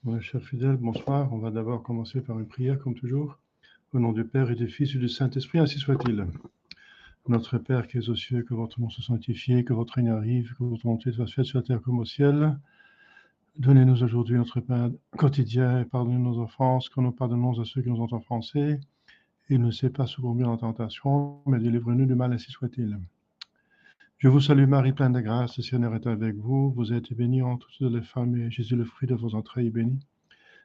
Ouais, chers fidèles, bonsoir. On va d'abord commencer par une prière, comme toujours. Au nom du Père et du Fils et du Saint-Esprit, ainsi soit-il. Notre Père qui es aux cieux, que votre nom soit sanctifié, que votre règne arrive, que votre volonté soit faite sur la terre comme au ciel. Donnez-nous aujourd'hui notre pain quotidien et pardonnez-nous nos offenses, que nous pardonnons à ceux qui nous ont offensés. Et ne laissez pas succomber en tentation, mais délivrez-nous du mal, ainsi soit-il. Je vous salue Marie, pleine de grâce, le Seigneur est avec vous. Vous êtes bénie entre toutes les femmes, et Jésus, le fruit de vos entrailles, est béni.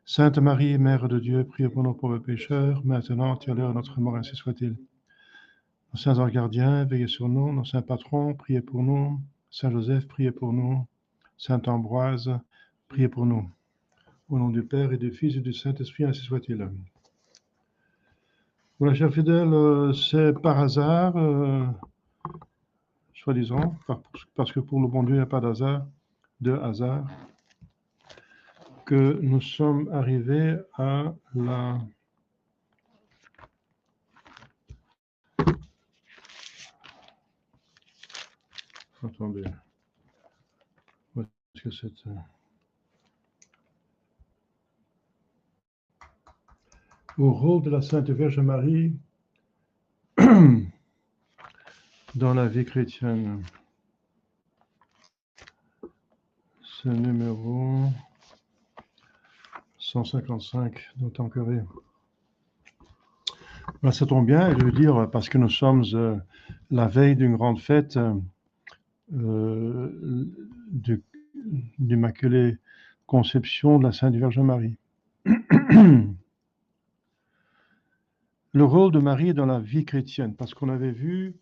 Sainte Marie, Mère de Dieu, priez pour nos pauvres pécheurs, maintenant et à l'heure de notre mort, ainsi soit-il. Nos saints anges gardiens, veillez sur nous. Nos saints patrons, priez pour nous. Saint Joseph, priez pour nous. Saint Ambroise, priez pour nous. Au nom du Père et du Fils et du Saint-Esprit, ainsi soit-il. Voilà, chers fidèles, c'est par hasard, soi-disant, parce que pour le bon Dieu, il n'y a pas de hasard, que nous sommes arrivés à la... Attendez. Où est-ce que c'est au rôle de la Sainte Vierge Marie dans la vie chrétienne. C'est le numéro 155 dans Tanqueray. Ben, ça tombe bien, je veux dire, parce que nous sommes la veille d'une grande fête d'Immaculée Conception de la Sainte Vierge Marie. Le rôle de Marie dans la vie chrétienne, parce qu'on avait vu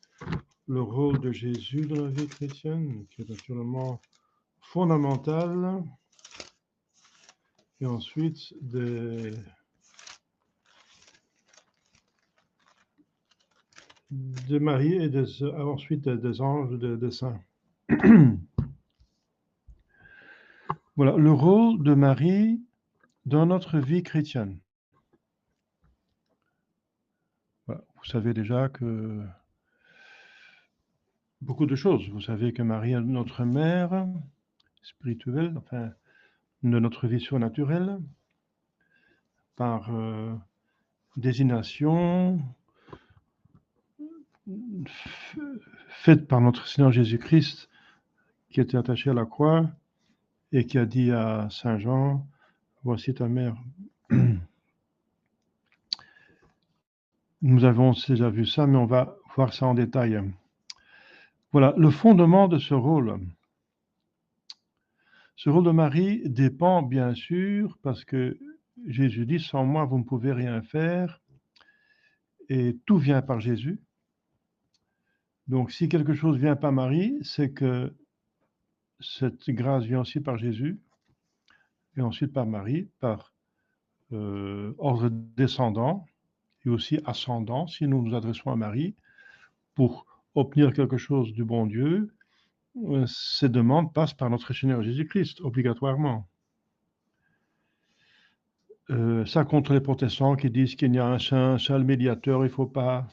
le rôle de Jésus dans la vie chrétienne, qui est naturellement fondamental, et ensuite de Marie et ensuite des anges, des saints. Voilà, le rôle de Marie dans notre vie chrétienne. Voilà, vous savez déjà que beaucoup de choses. Vous savez que Marie est notre mère spirituelle, enfin, de notre vie surnaturelle, par désignation, faite par notre Seigneur Jésus-Christ, qui était attaché à la croix et qui a dit à Saint Jean, voici ta mère. Nous avons déjà vu ça, mais on va voir ça en détail. Voilà, le fondement de ce rôle. Ce rôle de Marie dépend bien sûr, parce que Jésus dit, sans moi, vous ne pouvez rien faire, et tout vient par Jésus. Donc, si quelque chose vient par Marie, c'est que cette grâce vient aussi par Jésus, et ensuite par Marie, par ordre descendant, et aussi ascendant, si nous nous adressons à Marie, pour obtenir quelque chose du bon Dieu, ces demandes passent par notre Seigneur Jésus-Christ, obligatoirement. Ça contre les protestants qui disent qu'il y a un seul médiateur, il ne faut pas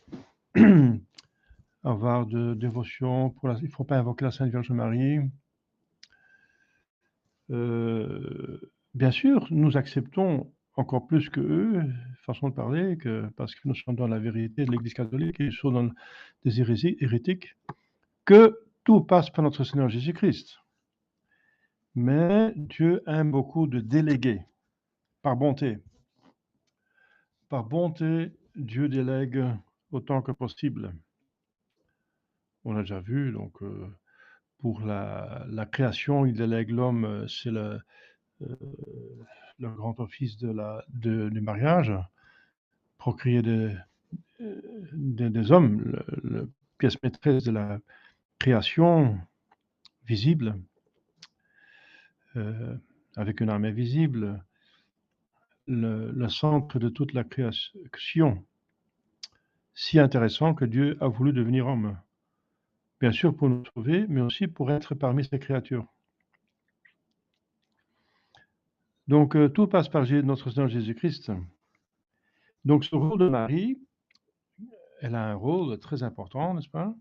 avoir de dévotion, il ne faut pas invoquer la Sainte Vierge Marie. Bien sûr, nous acceptons encore plus que eux, façon de parler, parce que nous sommes dans la vérité de l'Église catholique et ils sont dans des hérétiques, que tout passe par notre Seigneur Jésus-Christ. Mais Dieu aime beaucoup de déléguer, par bonté. Par bonté, Dieu délègue autant que possible. On a déjà vu, donc, pour la création, il délègue l'homme, c'est le grand office du mariage, procréer des hommes, la pièce maîtresse de la création visible, avec une âme invisible, le centre de toute la création, si intéressant que Dieu a voulu devenir homme. Bien sûr pour nous sauver, mais aussi pour être parmi ses créatures. Donc tout passe par notre Seigneur Jésus-Christ. Donc ce rôle de Marie, elle a un rôle très important, n'est-ce pas?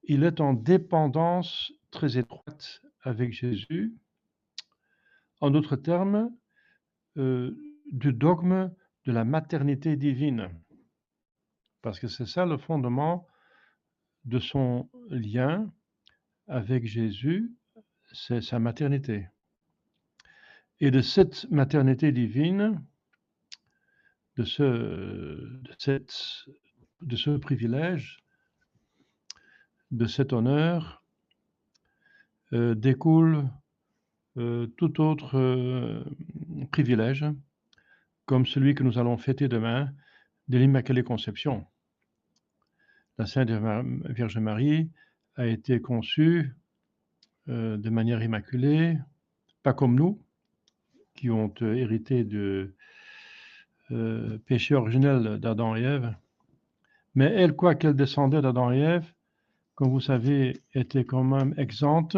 Il est en dépendance très étroite avec Jésus. En d'autres termes, du dogme de la maternité divine. Parce que c'est ça le fondement de son lien avec Jésus, c'est sa maternité. Et de cette maternité divine, de ce privilège, de cet honneur, découle tout autre privilège, comme celui que nous allons fêter demain, de l'Immaculée Conception. La Sainte Vierge Marie a été conçue de manière immaculée, pas comme nous, qui ont hérité du péché originel d'Adam et Ève. Mais elle, quoiqu'elle descendait d'Adam et Ève, comme vous savez, était quand même exempte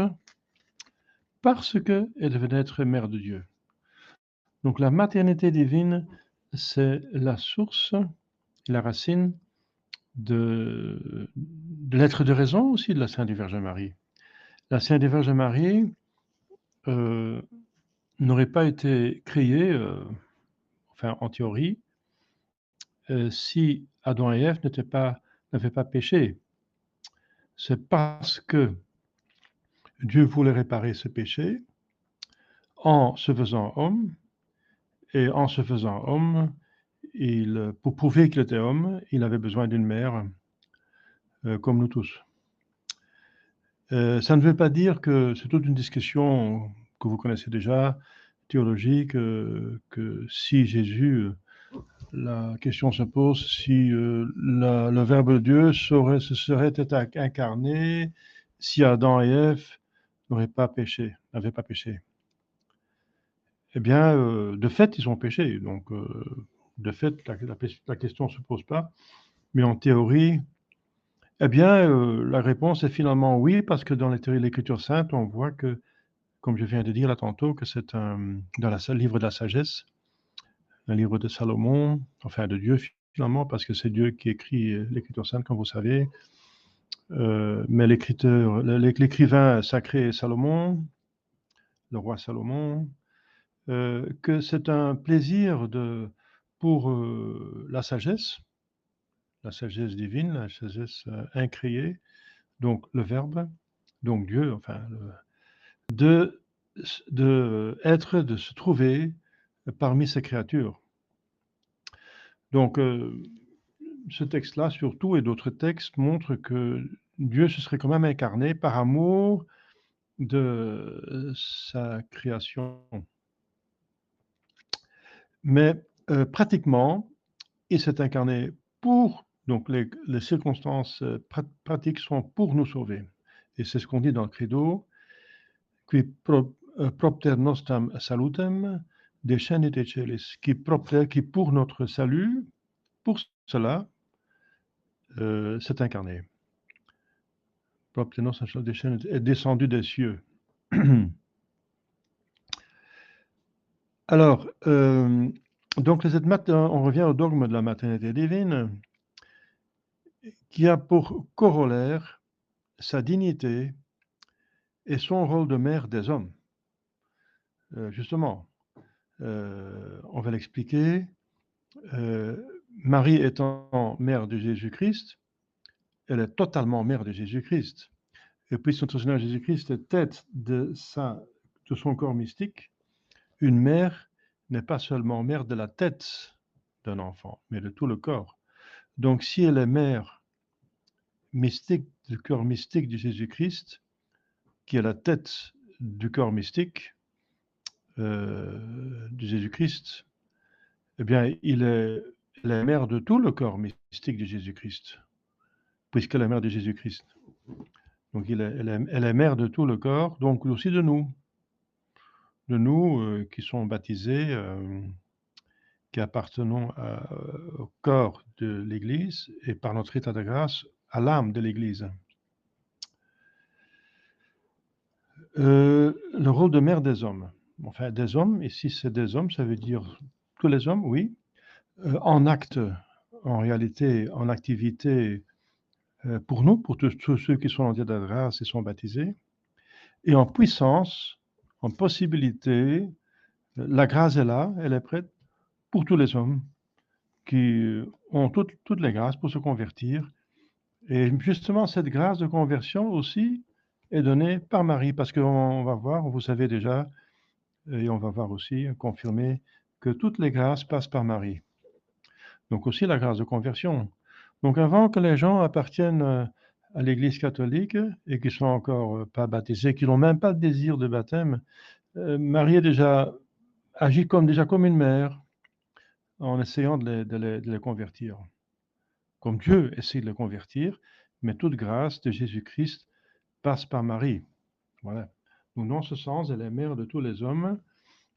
parce qu'elle devait être mère de Dieu. Donc la maternité divine, c'est la source, la racine de l'être de raison aussi de la Sainte Vierge Marie. La Sainte Vierge Marie n'aurait pas été créée, enfin en théorie, si Adam et Ève n'avaient pas péché. C'est parce que Dieu voulait réparer ce péché en se faisant homme, et en se faisant homme, pour prouver qu'il était homme, il avait besoin d'une mère, comme nous tous. Ça ne veut pas dire que c'est toute une discussion que vous connaissez déjà, théologique, que si Jésus, la question se pose si le Verbe de Dieu se serait incarné si Adam et Ève n'avaient pas péché. Eh bien, de fait, ils ont péché. Donc, de fait, la question ne se pose pas. Mais en théorie, eh bien, la réponse est finalement oui, parce que dans les théories de l'Écriture sainte, on voit que, comme je viens de dire là tantôt, que c'est dans le livre de la sagesse, un livre de Salomon, enfin de Dieu finalement, parce que c'est Dieu qui écrit l'Écriture sainte, comme vous savez. Mais l'écrivain sacré Salomon, le roi Salomon, que c'est un plaisir pour la sagesse divine, la sagesse incréée, donc le Verbe, donc Dieu, enfin, de se trouver parmi ces créatures. Donc, ce texte-là, surtout, et d'autres textes, montrent que Dieu se serait quand même incarné par amour de sa création. Mais pratiquement, il s'est incarné pour, donc les circonstances pratiques sont pour nous sauver. Et c'est ce qu'on dit dans le credo, qui propter nostram salutem, descendit de celis, qui pour notre salut, pour cela, s'est incarné. Propter nostram salutem est descendu des cieux. Alors, donc on revient au dogme de la maternité divine, qui a pour corollaire sa dignité et son rôle de mère des hommes. Justement, on va l'expliquer. Marie étant mère de Jésus-Christ, elle est totalement mère de Jésus-Christ. Et puis notre Seigneur Jésus-Christ est tête de son corps mystique. Une mère n'est pas seulement mère de la tête d'un enfant, mais de tout le corps. Donc si elle est mère mystique du corps mystique de Jésus-Christ, qui est la tête du corps mystique de Jésus-Christ, eh bien, elle est la mère de tout le corps mystique de Jésus-Christ, puisqu'elle est la mère de Jésus-Christ. Donc, elle est mère de tout le corps, donc aussi de nous qui sont baptisés, qui appartenons au corps de l'Église et par notre état de grâce à l'âme de l'Église. Le rôle de mère des hommes. Enfin, des hommes, ici c'est des hommes, ça veut dire tous les hommes, oui. En acte, en réalité, en activité, pour nous, pour tous ceux qui sont en état de grâce et sont baptisés, et en puissance, en possibilité La grâce est là, elle est prête pour tous les hommes qui ont toutes les grâces pour se convertir. Et justement, cette grâce de conversion aussi est donnée par Marie, parce qu'on va voir, vous savez déjà, et on va voir aussi, confirmer, que toutes les grâces passent par Marie. Donc aussi la grâce de conversion. Donc avant que les gens appartiennent à l'Église catholique et qui sont encore pas baptisés, qui n'ont même pas de désir de baptême, Marie a déjà agi déjà comme une mère en essayant de les convertir. Comme Dieu essaie de les convertir, mais toute grâce de Jésus-Christ passe par Marie. Voilà. Donc dans ce sens, elle est mère de tous les hommes,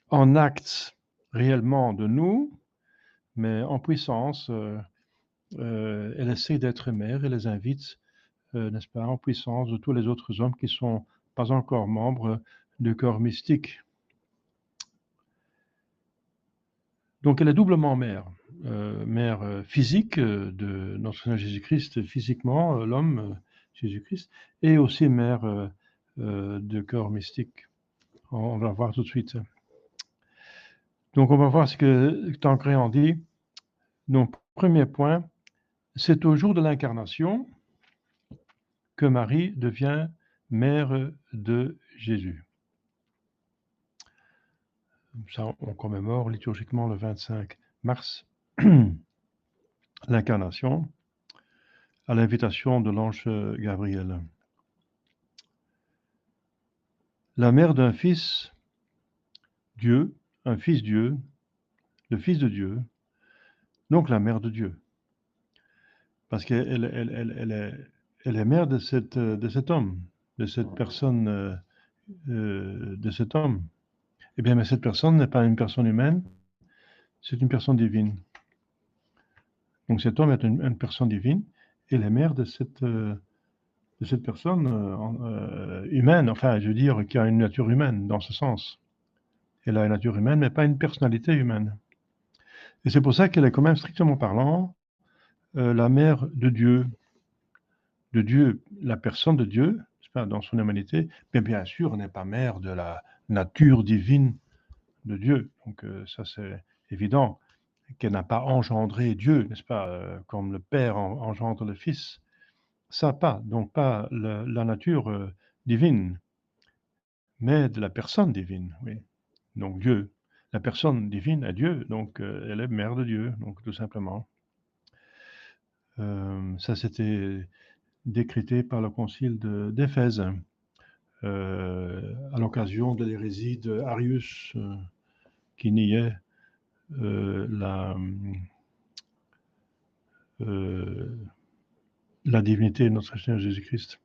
en acte réellement de nous, mais en puissance, elle essaie d'être mère et les invite, n'est-ce pas, en puissance de tous les autres hommes qui ne sont pas encore membres du corps mystique. Donc elle est doublement mère. Mère physique de notre Seigneur Jésus-Christ, physiquement, l'homme, Jésus-Christ, et aussi mère de corps mystique. On va voir tout de suite. Donc on va voir ce que Tancré en dit. Donc premier point, c'est au jour de l'incarnation que Marie devient mère de Jésus. Ça, on commémore liturgiquement le 25 mars l'incarnation à l'invitation de l'ange Gabriel. La mère d'un fils Dieu, un fils Dieu, le fils de Dieu, donc la mère de Dieu. Parce qu'elle elle est mère de cet homme, de cette personne, de cet homme. Eh bien, mais cette personne n'est pas une personne humaine, c'est une personne divine. Donc cet homme est une personne divine et elle est mère de cette personne humaine, enfin, je veux dire, qui a une nature humaine dans ce sens. Elle a une nature humaine, mais pas une personnalité humaine. Et c'est pour ça qu'elle est quand même, strictement parlant, la mère de Dieu, la personne de Dieu, dans son humanité, mais bien sûr, n'est pas mère de la nature divine de Dieu. Donc ça, c'est évident qu'elle n'a pas engendré Dieu, n'est-ce pas, comme le Père engendre le Fils. Ça pas, donc pas la nature divine, mais de la personne divine, oui. Donc Dieu, la personne divine est Dieu, donc elle est mère de Dieu, donc tout simplement. Ça, c'était décrété par le concile d'Éphèse, à l'occasion de l'hérésie d'Arius, qui niait la divinité de notre Seigneur Jésus-Christ.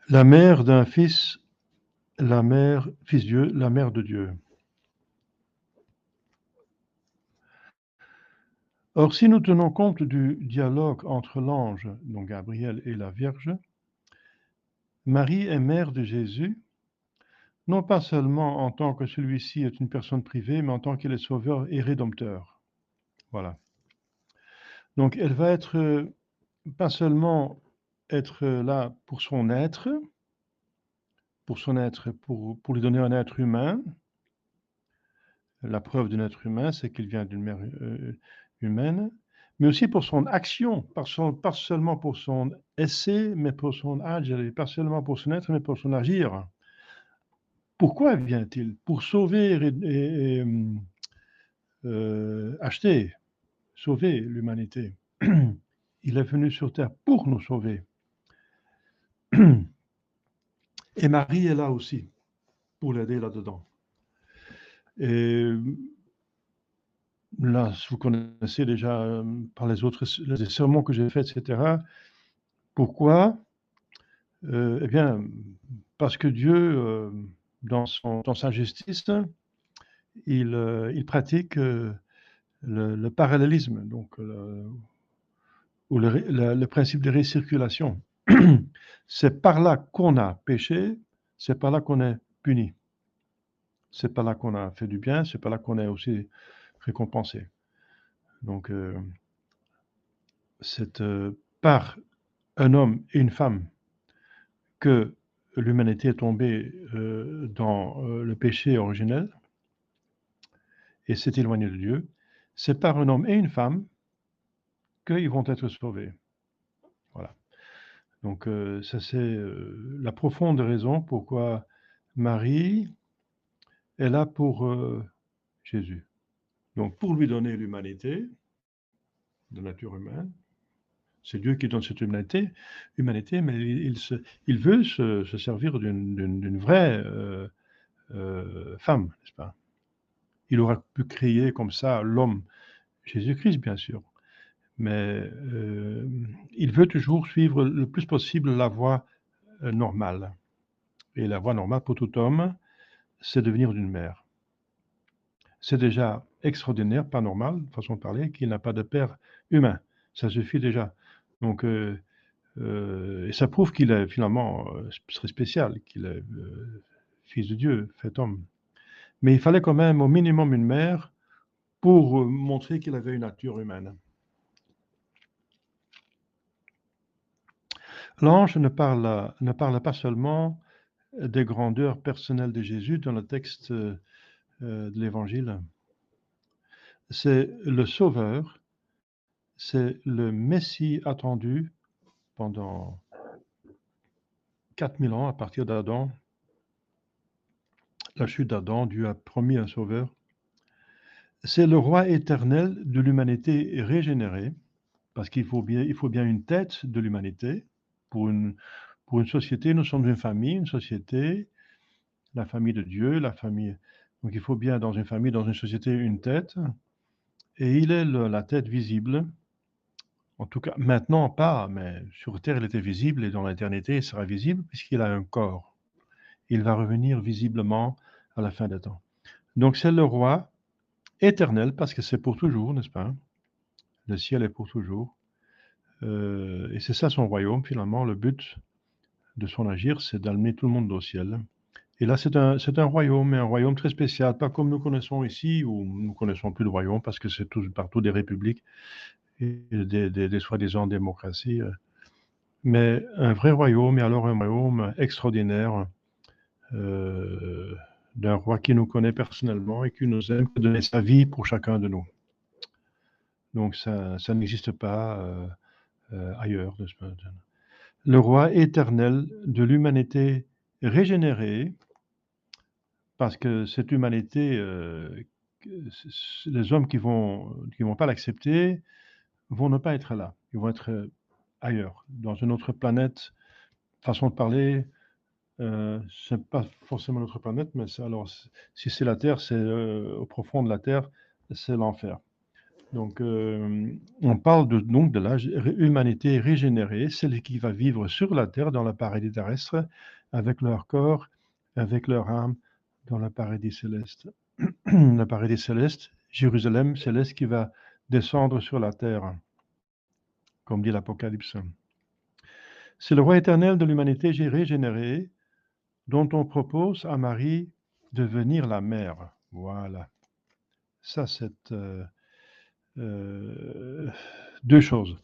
La mère d'un fils, fils Dieu, la mère de Dieu. Or, si nous tenons compte du dialogue entre l'ange, donc Gabriel, et la Vierge, Marie est mère de Jésus, non pas seulement en tant que celui-ci est une personne privée, mais en tant qu'il est sauveur et rédempteur. Voilà. Donc, elle va être, pas seulement être là pour son être, pour lui donner un être humain. La preuve d'un être humain, c'est qu'il vient d'une mère humaine, mais aussi pour son action, pas seulement pour son essai, mais pour son agir, pas seulement pour son être, mais pour son agir. Pourquoi vient-il? Pour sauver et acheter, sauver l'humanité. Il est venu sur terre pour nous sauver. Et Marie est là aussi pour l'aider là-dedans. Et là, vous connaissez déjà par les sermons que j'ai faits, etc. Pourquoi? Eh bien, parce que Dieu, dans sa justice, il pratique le parallélisme, donc ou le principe de récirculation. C'est par là qu'on a péché, c'est par là qu'on est puni. C'est par là qu'on a fait du bien, c'est par là qu'on est aussi récompensé. Donc, c'est par un homme et une femme que l'humanité est tombée dans le péché originel et s'est éloignée de Dieu, c'est par un homme et une femme qu'ils vont être sauvés. Voilà. Donc ça c'est la profonde raison pourquoi Marie est là pour Jésus. Donc pour lui donner l'humanité, de nature humaine, c'est Dieu qui donne cette humanité, mais il veut se servir d'une vraie femme, n'est-ce pas? Il aurait pu créer comme ça l'homme, Jésus-Christ bien sûr, mais il veut toujours suivre le plus possible la voie normale. Et la voie normale pour tout homme, c'est devenir d'une mère. C'est déjà extraordinaire, pas normal, façon de parler, qu'il n'a pas de père humain. Ça suffit déjà. Donc, et ça prouve qu'il est finalement très spécial, qu'il est fils de Dieu, fait homme. Mais il fallait quand même au minimum une mère pour montrer qu'il avait une nature humaine. L'ange ne parle pas seulement des grandeurs personnelles de Jésus dans le texte de l'Évangile. C'est le Sauveur, c'est le Messie attendu pendant 4000 ans à partir d'Adam. La chute d'Adam, Dieu a promis un Sauveur. C'est le roi éternel de l'humanité régénérée, parce qu'il faut bien une tête de l'humanité. Pour une société, nous sommes une famille, une société, la famille de Dieu, la famille. Donc il faut bien dans une famille, dans une société, une tête. Et il est la tête visible. En tout cas, maintenant pas, mais sur terre il était visible et dans l'éternité il sera visible puisqu'il a un corps. Il va revenir visiblement à la fin des temps. Donc c'est le roi éternel parce que c'est pour toujours, n'est-ce pas? Le ciel est pour toujours. Et c'est ça son royaume finalement. Le but de son agir, c'est d'amener tout le monde au ciel. Et là, c'est un royaume, mais un royaume très spécial, pas comme nous connaissons ici, où nous ne connaissons plus de royaume parce que c'est partout des républiques et des soi-disant démocraties. Mais un vrai royaume, et alors un royaume extraordinaire d'un roi qui nous connaît personnellement et qui nous aime, qui a donné sa vie pour chacun de nous. Donc ça n'existe pas ailleurs. Le roi éternel de l'humanité régénérée, parce que cette humanité, les hommes qui vont pas l'accepter vont ne pas être là. Ils vont être ailleurs, dans une autre planète. Façon de parler, c'est pas forcément notre planète, mais alors si c'est la Terre, c'est au profond de la Terre, c'est l'enfer. Donc, on parle donc de la humanité régénérée, celle qui va vivre sur la Terre, dans le paradis terrestre, avec leur corps, avec leur âme, dans le paradis céleste. Le paradis céleste, Jérusalem céleste qui va descendre sur la terre, comme dit l'Apocalypse. C'est le roi éternel de l'humanité régénérée dont on propose à Marie de devenir la mère. Voilà. Ça, c'est deux choses.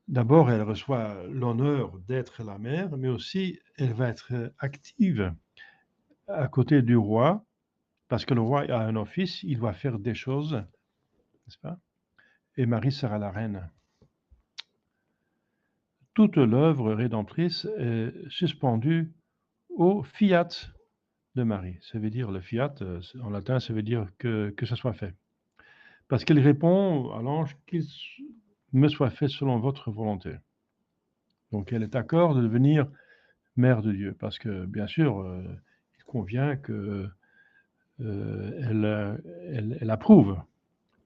D'abord, elle reçoit l'honneur d'être la mère, mais aussi elle va être active à côté du roi, parce que le roi a un office, il doit faire des choses, n'est-ce pas? Et Marie sera la reine. Toute l'œuvre rédemptrice est suspendue au fiat de Marie. Ça veut dire, le fiat, en latin, ça veut dire que ça soit fait. Parce qu'elle répond à l'ange, qu'il me soit fait selon votre volonté. Donc elle est d'accord de devenir mère de Dieu, parce que bien sûr, il convient que elle approuve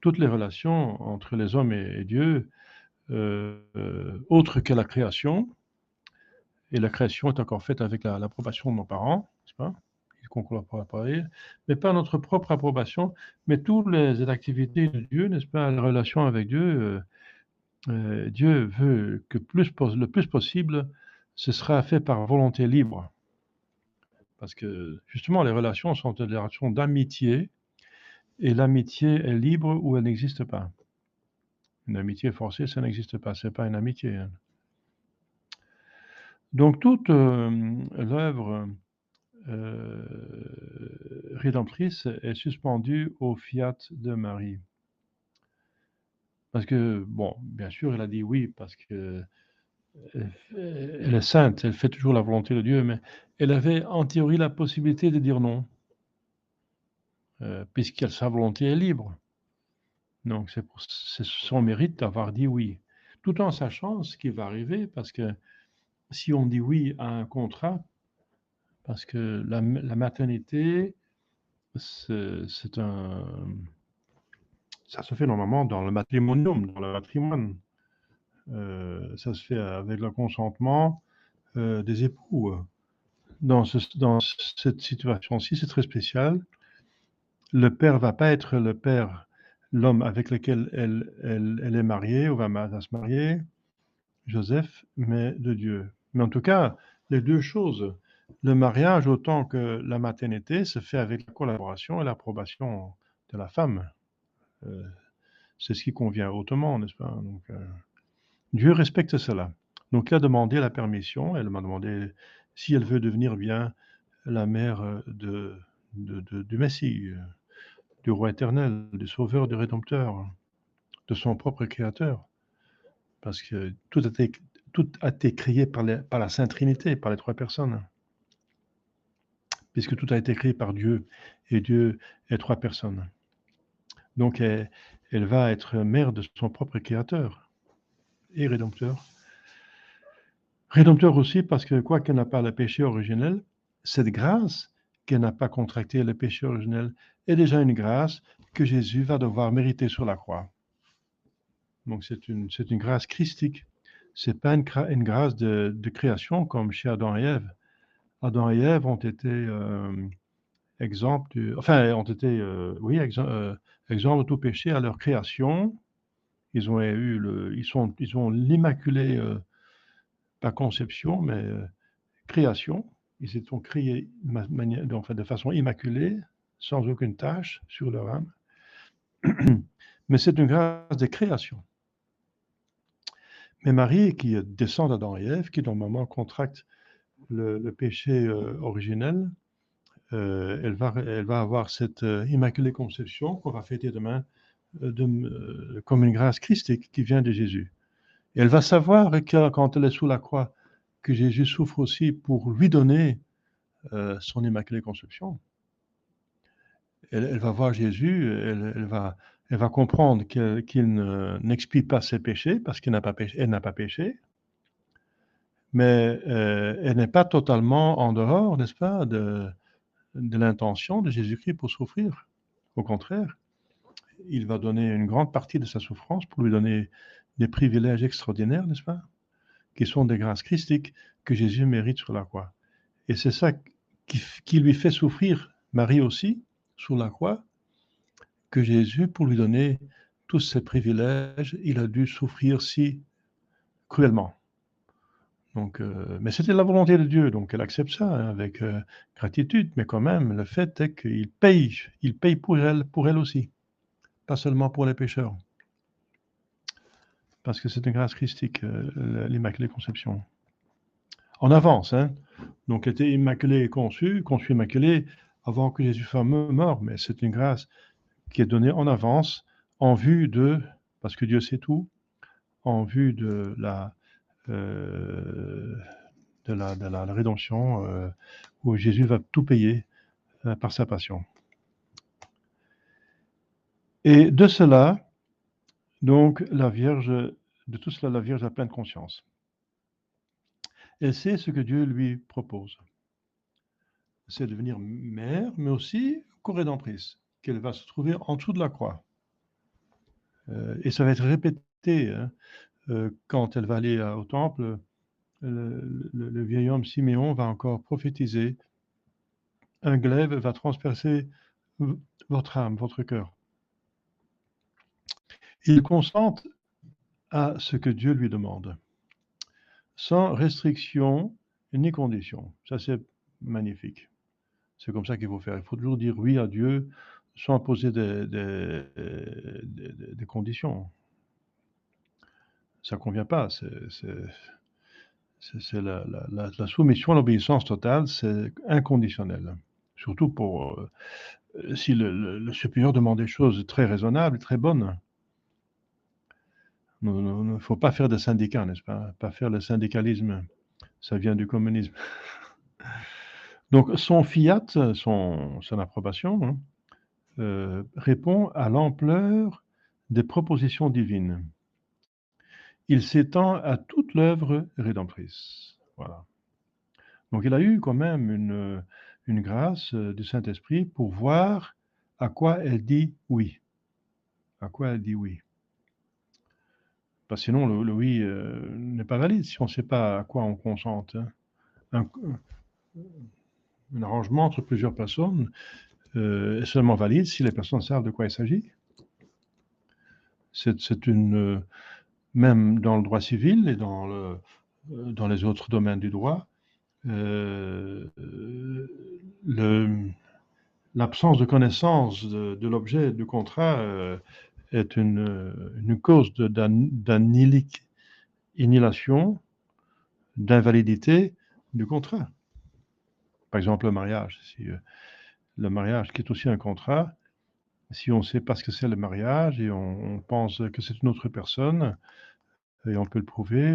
toutes les relations entre les hommes et Dieu, autres que la création. Et la création est encore faite avec l'approbation de nos parents, n'est-ce pas? Ils concourent pour appareil, mais pas notre propre approbation, mais toutes les activités de Dieu, n'est-ce pas? La relation avec Dieu, Dieu veut que le plus possible, ce sera fait par volonté libre. Parce que justement, les relations sont des relations d'amitié, et l'amitié est libre ou elle n'existe pas. Une amitié forcée, ça n'existe pas, c'est pas une amitié. Hein. Donc toute l'œuvre rédemptrice est suspendue au fiat de Marie. Parce que, bon, bien sûr, elle a dit oui, parce que elle est sainte, elle fait toujours la volonté de Dieu, mais elle avait en théorie la possibilité de dire non, puisque sa volonté est libre. Donc c'est son mérite d'avoir dit oui, tout en sachant ce qui va arriver, parce que si on dit oui à un contrat, parce que la maternité, c'est un, ça se fait normalement dans le matrimonium, dans le matrimoine. Ça se fait avec le consentement des époux. Dans cette situation-ci, c'est très spécial. Le père va pas être le père, l'homme avec lequel elle est mariée ou va se marier, Joseph, mais de Dieu. Mais en tout cas, les deux choses, le mariage autant que la maternité, se fait avec la collaboration et l'approbation de la femme. Euh, c'est ce qui convient hautement, n'est-ce pas? Donc, Dieu respecte cela. Donc, il a demandé la permission, elle m'a demandé si elle veut devenir bien la mère du Messie, du roi éternel, du sauveur, du rédempteur, de son propre créateur. Parce que tout a été créé par la Sainte Trinité, par les trois personnes. Puisque tout a été créé par Dieu, et Dieu est trois personnes. Donc, elle va être mère de son propre créateur et rédempteur. Rédempteur aussi parce que, quoi qu'elle n'a pas le péché originel, cette grâce qu'elle n'a pas contracté le péché originel est déjà une grâce que Jésus va devoir mériter sur la croix. Donc c'est une grâce christique. Ce n'est pas une grâce de création comme chez Adam et Ève. Adam et Ève ont été exemples, ont été, exemples de tout péché à leur création. Ils ont l'immaculée, pas conception, mais création. Ils se sont créés de façon immaculée, sans aucune tâche sur leur âme. Mais c'est une grâce de création. Mais Marie, qui descend d'Adam et Ève, qui normalement contracte le péché originel, elle va avoir cette immaculée conception qu'on va fêter demain comme une grâce christique qui vient de Jésus. Et elle va savoir que quand elle est sous la croix, que Jésus souffre aussi pour lui donner son immaculée conception. Elle va voir Jésus, elle va comprendre qu'il n'expie pas ses péchés parce qu'elle n'a pas péché, mais elle n'est pas totalement en dehors, n'est-ce pas, de l'intention de Jésus-Christ pour souffrir. Au contraire, il va donner une grande partie de sa souffrance pour lui donner des privilèges extraordinaires, n'est-ce pas, qui sont des grâces christiques que Jésus mérite sur la croix. Et c'est ça qui lui fait souffrir, Marie aussi, sur la croix, que Jésus, pour lui donner tous ces privilèges, il a dû souffrir si cruellement. Donc, mais c'était la volonté de Dieu, donc elle accepte ça avec gratitude, mais quand même, le fait est qu'il paye pour elle aussi, pas seulement pour les pécheurs, parce que c'est une grâce christique, l'Immaculée Conception. En avance, hein. Donc, elle était immaculée et conçue immaculée avant que Jésus soit mort, mais c'est une grâce qui est donnée en avance en vue parce que Dieu sait tout, en vue de la rédemption où Jésus va tout payer par sa passion. Et de cela, donc, de tout cela, la Vierge a pleine conscience. Elle sait ce que Dieu lui propose. C'est de devenir mère, mais aussi co-rédemptrice, qu'elle va se trouver en dessous de la croix. Et ça va être répété hein, quand elle va aller au temple. Le vieil homme Siméon va encore prophétiser. Un glaive va transpercer votre âme, votre cœur. Il consente à ce que Dieu lui demande, sans restriction ni condition. Ça, c'est magnifique. C'est comme ça qu'il faut faire. Il faut toujours dire oui à Dieu sans poser des conditions. Ça ne convient pas. C'est la soumission, l'obéissance totale, c'est inconditionnel. Surtout pour si le supérieur demande des choses très raisonnables, très bonnes. Il ne faut pas faire de syndicats, n'est-ce pas? Pas faire le syndicalisme, ça vient du communisme. Donc son fiat, son approbation, hein, répond à l'ampleur des propositions divines. Il s'étend à toute l'œuvre rédemptrice. Voilà. Donc il a eu quand même une grâce du Saint-Esprit pour voir à quoi elle dit oui. À quoi elle dit oui. Parce que sinon, le oui n'est pas valide si on ne sait pas à quoi on consente. Hein. Un arrangement entre plusieurs personnes est seulement valide si les personnes savent de quoi il s'agit. C'est une, même dans le droit civil et dans les autres domaines du droit, l'absence de connaissance de l'objet du contrat est une cause d'annihilation, d'invalidité du contrat. Par exemple, le mariage. Si, le mariage, qui est aussi un contrat, si on ne sait pas ce que c'est le mariage et on pense que c'est une autre personne, et on peut le prouver,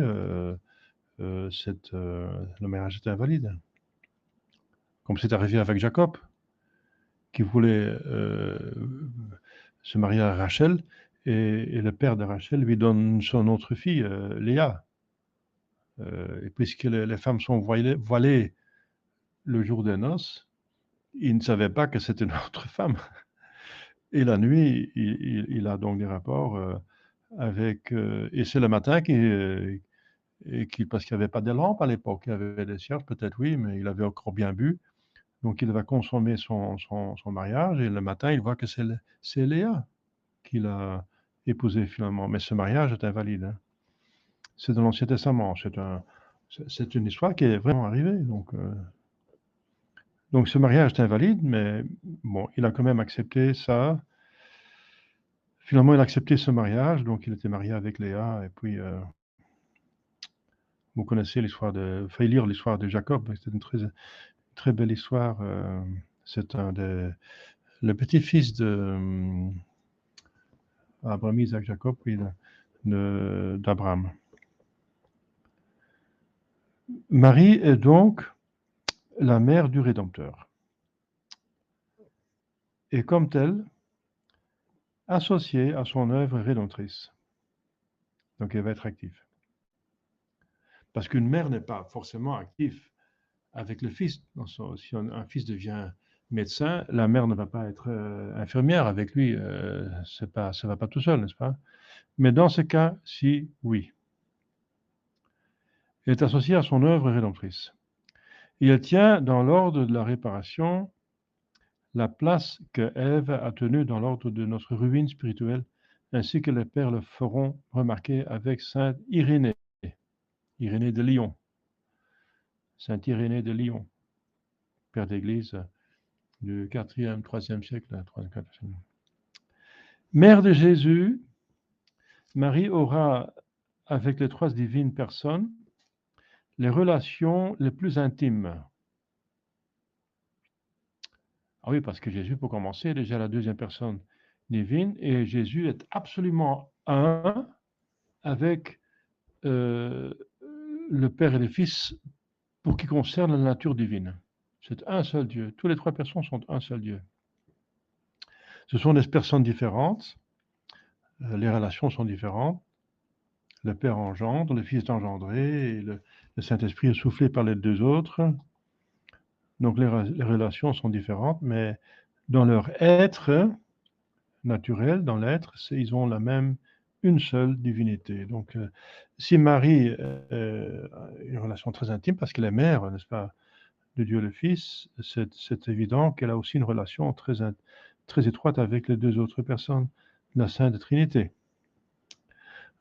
le mariage est invalide. Comme c'est arrivé avec Jacob, qui voulait se marier à Rachel, et le père de Rachel lui donne son autre fille, Léa. Et puisque les femmes sont voilées le jour des noces, il ne savait pas que c'était une autre femme. Et la nuit, il a donc des rapports avec... et c'est le matin parce qu'il n'y avait pas de lampe à l'époque, il y avait des cierges, peut-être oui, mais il avait encore bien bu. Donc il va consommer son mariage, et le matin, il voit que c'est Léa qu'il a épousée finalement. Mais ce mariage est invalide. Hein. C'est dans l'Ancien Testament. C'est une histoire qui est vraiment arrivée. Donc ce mariage est invalide, mais bon, il a quand même accepté ça. Finalement, il a accepté ce mariage, donc il était marié avec Léa, et puis vous connaissez l'histoire de... Faites lire l'histoire de Jacob, c'est une très belle histoire. C'est le petit-fils de Abraham, Isaac, Jacob, oui, d'Abraham. Marie est donc la mère du Rédempteur. Et comme telle, associée à son œuvre rédemptrice. Donc elle va être active. Parce qu'une mère n'est pas forcément active avec le fils. Si un fils devient médecin, la mère ne va pas être infirmière avec lui. Ça ne va pas tout seul, n'est-ce pas? Mais dans ce cas, si, oui. Elle est associée à son œuvre rédemptrice. Et elle tient dans l'ordre de la réparation la place que Ève a tenue dans l'ordre de notre ruine spirituelle, ainsi que les pères le feront remarquer avec saint Irénée, Irénée de Lyon, saint Irénée de Lyon, père d'Église du 4e, 3e siècle. 3e, 4e. Mère de Jésus, Marie aura, avec les trois divines personnes, les relations les plus intimes. Ah oui, parce que Jésus, pour commencer, est déjà la deuxième personne divine, et Jésus est absolument un avec le Père et le Fils pour qui concerne la nature divine. C'est un seul Dieu. Tous les trois personnes sont un seul Dieu. Ce sont des personnes différentes, les relations sont différentes. Le Père engendre, le Fils est engendré, et le Saint-Esprit est soufflé par les deux autres. Donc les relations sont différentes, mais dans leur être naturel, dans l'être, ils ont une seule divinité. Donc si Marie a une relation très intime, parce qu'elle est mère, n'est-ce pas, de Dieu le Fils, c'est évident qu'elle a aussi une relation très étroite avec les deux autres personnes de la Sainte Trinité.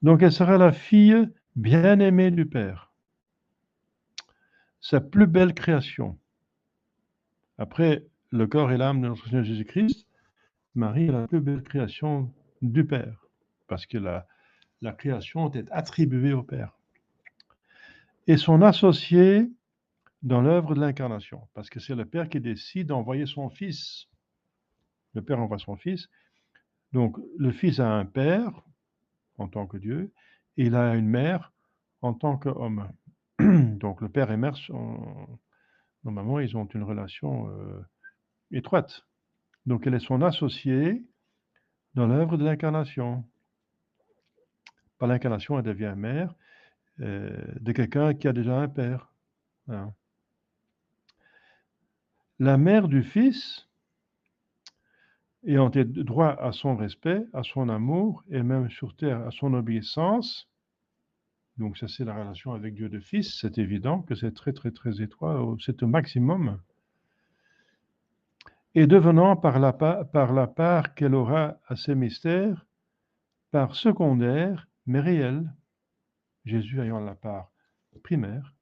Donc elle sera la fille bien-aimée du Père, sa plus belle création. Après le corps et l'âme de notre Seigneur Jésus-Christ, Marie est la plus belle création du Père, parce que la création est attribuée au Père. et son associé dans l'œuvre de l'incarnation, parce que c'est le Père qui décide d'envoyer son Fils. Le Père envoie son Fils. Donc, le Fils a un Père en tant que Dieu, et il a une mère en tant qu'homme. Donc, le Père et mère, normalement, ils ont une relation étroite. Donc, elle est son associée dans l'œuvre de l'incarnation. Par l'incarnation, elle devient mère de quelqu'un qui a déjà un père. Voilà. La mère du Fils, ayant droit à son respect, à son amour, et même sur terre à son obéissance, donc ça c'est la relation avec Dieu le Fils, c'est évident que c'est très très très étroit, c'est au maximum, et devenant par la part qu'elle aura à ces mystères, par secondaire, mais réelle, Jésus ayant la part primaire,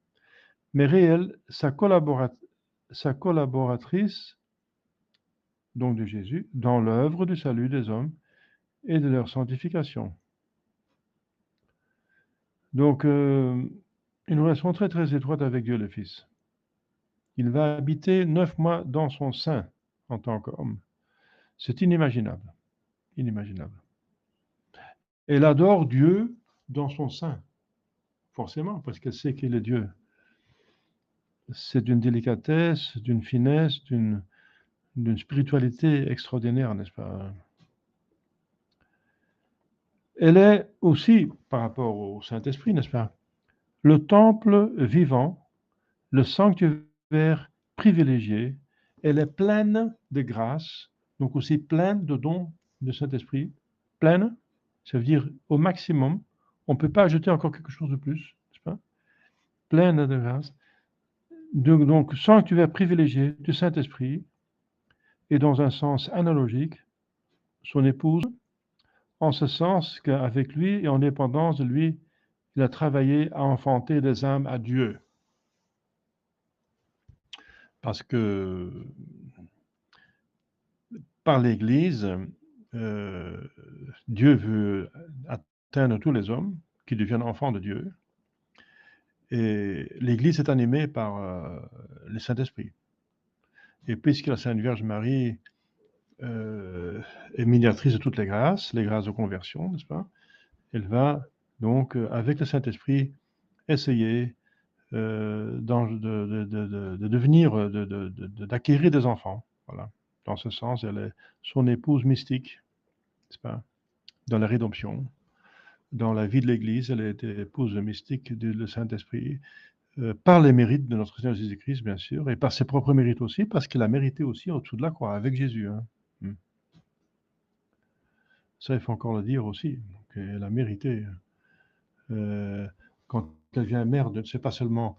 mais réelle, sa collaboratrice, donc de Jésus, dans l'œuvre du salut des hommes et de leur sanctification. Donc, une relation très très étroite avec Dieu le Fils. Il va habiter 9 mois dans son sein en tant qu'homme. C'est inimaginable. Inimaginable. Elle adore Dieu dans son sein, forcément, parce qu'elle sait qu'il est Dieu. C'est d'une délicatesse, d'une finesse, d'une spiritualité extraordinaire, n'est-ce pas? Elle est aussi, par rapport au Saint-Esprit, n'est-ce pas, le temple vivant, le sanctuaire privilégié. Elle est pleine de grâce, donc aussi pleine de dons de Saint-Esprit. Pleine, ça veut dire au maximum. On ne peut pas ajouter encore quelque chose de plus, n'est-ce pas? Pleine de grâce. Donc, sanctuaire privilégié du Saint-Esprit, et dans un sens analogique, son épouse, en ce sens qu'avec lui et en dépendance de lui, il a travaillé à enfanter des âmes à Dieu. Parce que par l'Église, Dieu veut atteindre tous les hommes qui deviennent enfants de Dieu. Et l'Église est animée par le Saint-Esprit. Et puisque la Sainte Vierge Marie est médiatrice de toutes les grâces de conversion, n'est-ce pas? Elle va donc, avec le Saint-Esprit, essayer de devenir, d'acquérir des enfants. Voilà. Dans ce sens, elle est son épouse mystique, n'est-ce pas? Dans la rédemption, dans la vie de l'Église, elle a été épouse mystique du Saint-Esprit, par les mérites de notre Seigneur Jésus-Christ, bien sûr, et par ses propres mérites aussi, parce qu'elle a mérité aussi au-dessous de la croix, avec Jésus. Hein. Ça, il faut encore le dire aussi. Donc, elle a mérité. Quand elle devient mère, c'est pas seulement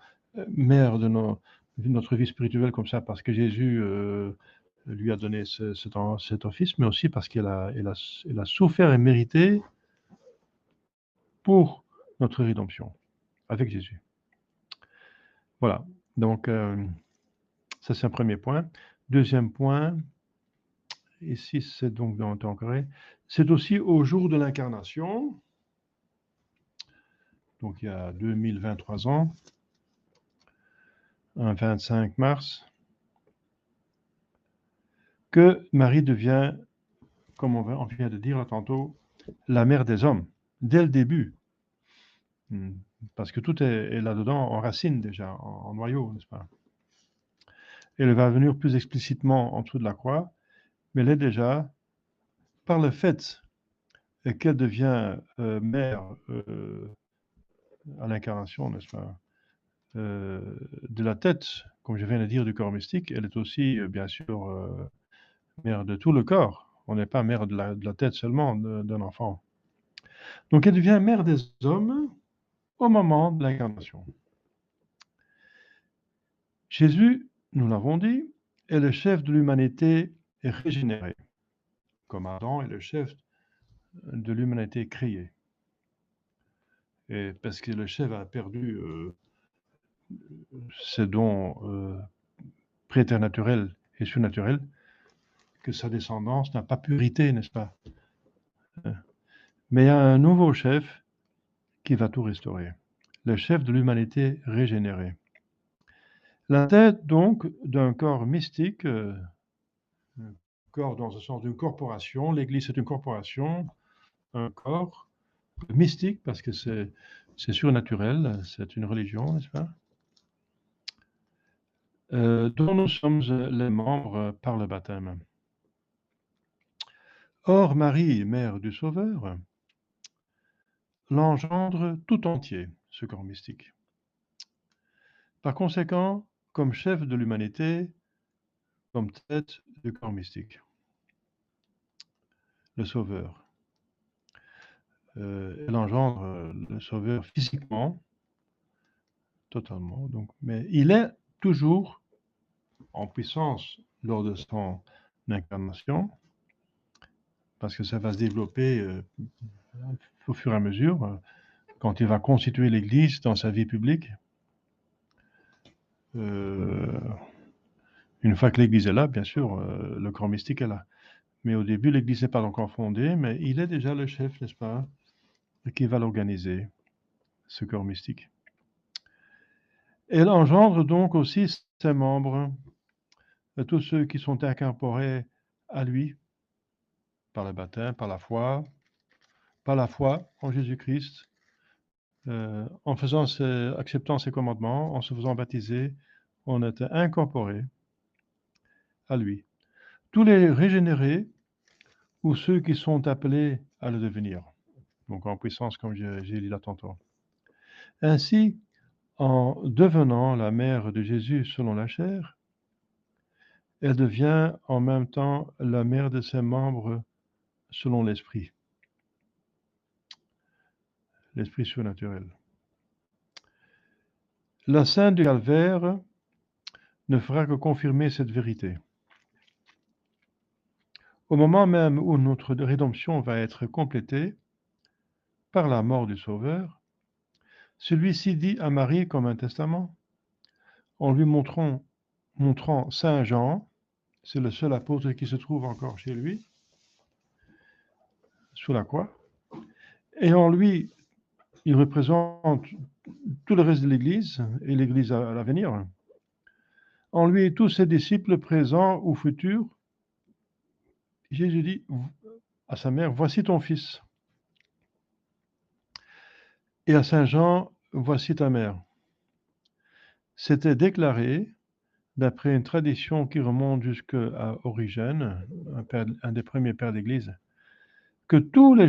mère de notre vie spirituelle comme ça, parce que Jésus lui a donné cet office, mais aussi parce qu'elle a souffert et mérité pour notre rédemption, avec Jésus. Voilà. Donc, ça, c'est un premier point. Deuxième point, ici, c'est donc dans le temps carré, c'est aussi au jour de l'incarnation, donc il y a 2023 ans, un 25 mars, que Marie devient, comme on vient de dire là tantôt, la mère des hommes, dès le début. Parce que tout est là-dedans en racine déjà, en noyau, n'est-ce pas? Elle va venir plus explicitement en dessous de la croix, mais elle est déjà, par le fait qu'elle devient mère à l'incarnation, n'est-ce pas, de la tête, comme je viens de dire, du corps mystique, elle est aussi, bien sûr, mère de tout le corps. On n'est pas mère de la tête seulement d'un enfant. Donc elle devient mère des hommes au moment de l'incarnation. Jésus, nous l'avons dit, est le chef de l'humanité régénérée, comme Adam est le chef de l'humanité créée. Et parce que le chef a perdu ses dons préternaturels et surnaturels, que sa descendance n'a pas pu hériter, n'est-ce pas? Mais il y a un nouveau chef qui va tout restaurer. le chef de l'humanité régénérée. La tête donc d'un corps mystique, un corps dans le sens d'une corporation, l'Église est une corporation, un corps mystique parce que c'est surnaturel, c'est une religion, n'est-ce pas? Dont nous sommes les membres par le baptême. Or, Marie, mère du Sauveur, l'engendre tout entier, ce corps mystique. Par conséquent, comme chef de l'humanité, comme tête du corps mystique, le Sauveur. Elle engendre le Sauveur physiquement, totalement, donc, mais il est toujours en puissance lors de son incarnation, parce que ça va se développer au fur et à mesure, quand il va constituer l'Église dans sa vie publique. Une fois que l'Église est là, bien sûr, le corps mystique est là. Mais au début, l'Église n'est pas encore fondée, mais il est déjà le chef, n'est-ce pas, qui va l'organiser, ce corps mystique. Elle engendre donc aussi ses membres, tous ceux qui sont incorporés à lui, par le baptême, par la foi en Jésus-Christ, en acceptant ses commandements, en se faisant baptiser, on était incorporés à lui. Tous les régénérés ou ceux qui sont appelés à le devenir, donc en puissance comme j'ai dit là tantôt. Ainsi, en devenant la mère de Jésus selon la chair, elle devient en même temps la mère de ses membres selon l'esprit surnaturel. La Sainte du Calvaire ne fera que confirmer cette vérité. Au moment même où notre rédemption va être complétée par la mort du Sauveur, celui-ci dit à Marie comme un testament, en lui montrant Saint Jean, c'est le seul apôtre qui se trouve encore chez lui, sous la croix, et en lui, il représente tout le reste de l'Église et l'Église à l'avenir. En lui et tous ses disciples présents ou futurs, Jésus dit à sa mère, voici ton fils. Et à Saint Jean, voici ta mère. C'était déclaré, d'après une tradition qui remonte jusqu'à Origène, un des premiers pères d'Église, que tous les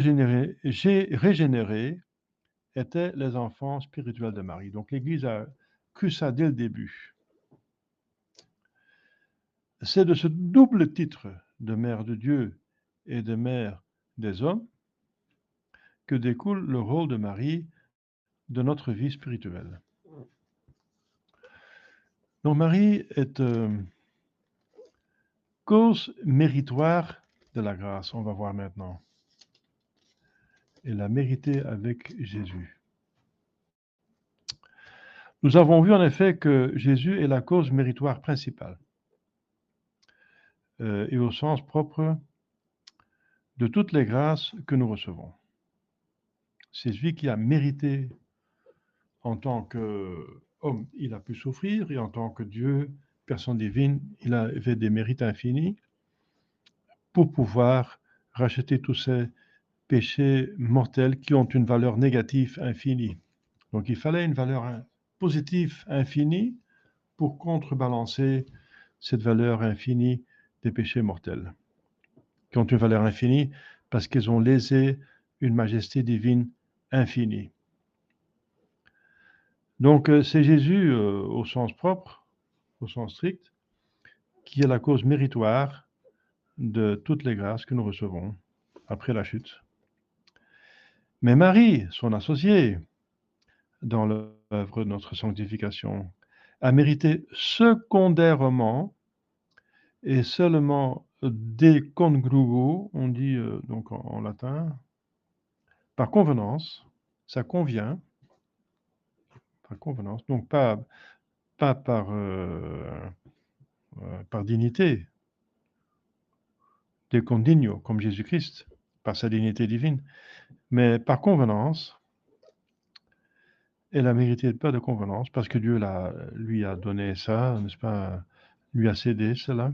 régénérés étaient les enfants spirituels de Marie. Donc l'Église a cru ça dès le début. C'est de ce double titre de mère de Dieu et de mère des hommes que découle le rôle de Marie de notre vie spirituelle. Donc Marie est cause méritoire de la grâce, on va voir maintenant. Elle a mérité avec Jésus. Nous avons vu en effet que Jésus est la cause méritoire principale, et au sens propre de toutes les grâces que nous recevons. C'est celui qui a mérité en tant qu'homme, il a pu souffrir, et en tant que Dieu, personne divine, il avait des mérites infinis pour pouvoir racheter tous ces péchés mortels qui ont une valeur négative infinie. Donc il fallait une valeur positive infinie pour contrebalancer cette valeur infinie des péchés mortels, qui ont une valeur infinie parce qu'ils ont lésé une majesté divine infinie. Donc c'est Jésus au sens propre, au sens strict, qui est la cause méritoire de toutes les grâces que nous recevons après la chute. Mais Marie, son associée dans l'œuvre de notre sanctification, a mérité secondairement et seulement de congruo, on dit donc en latin, par convenance, ça convient, par convenance, donc pas par dignité, de condigno, comme Jésus-Christ, par sa dignité divine, mais par convenance, Elle a mérité pas de convenance parce que Dieu lui a donné ça, n'est-ce pas, lui a cédé cela.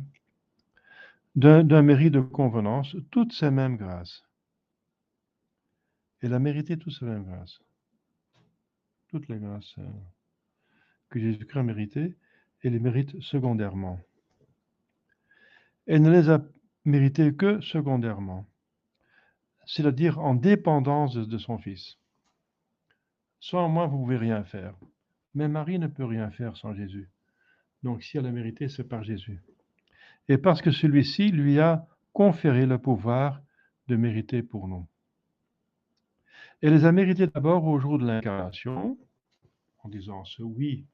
D'un mérite de convenance, toutes ces mêmes grâces. Elle a mérité toutes ces mêmes grâces. Toutes les grâces que Jésus-Christ a méritées, elle les mérite secondairement. Elle ne les a méritées que secondairement, c'est-à-dire en dépendance de son Fils. Sans moi, vous ne pouvez rien faire. Mais Marie ne peut rien faire sans Jésus. Donc si elle a mérité, c'est par Jésus. Et parce que celui-ci lui a conféré le pouvoir de mériter pour nous. Elle les a méritées d'abord au jour de l'incarnation, en disant ce oui.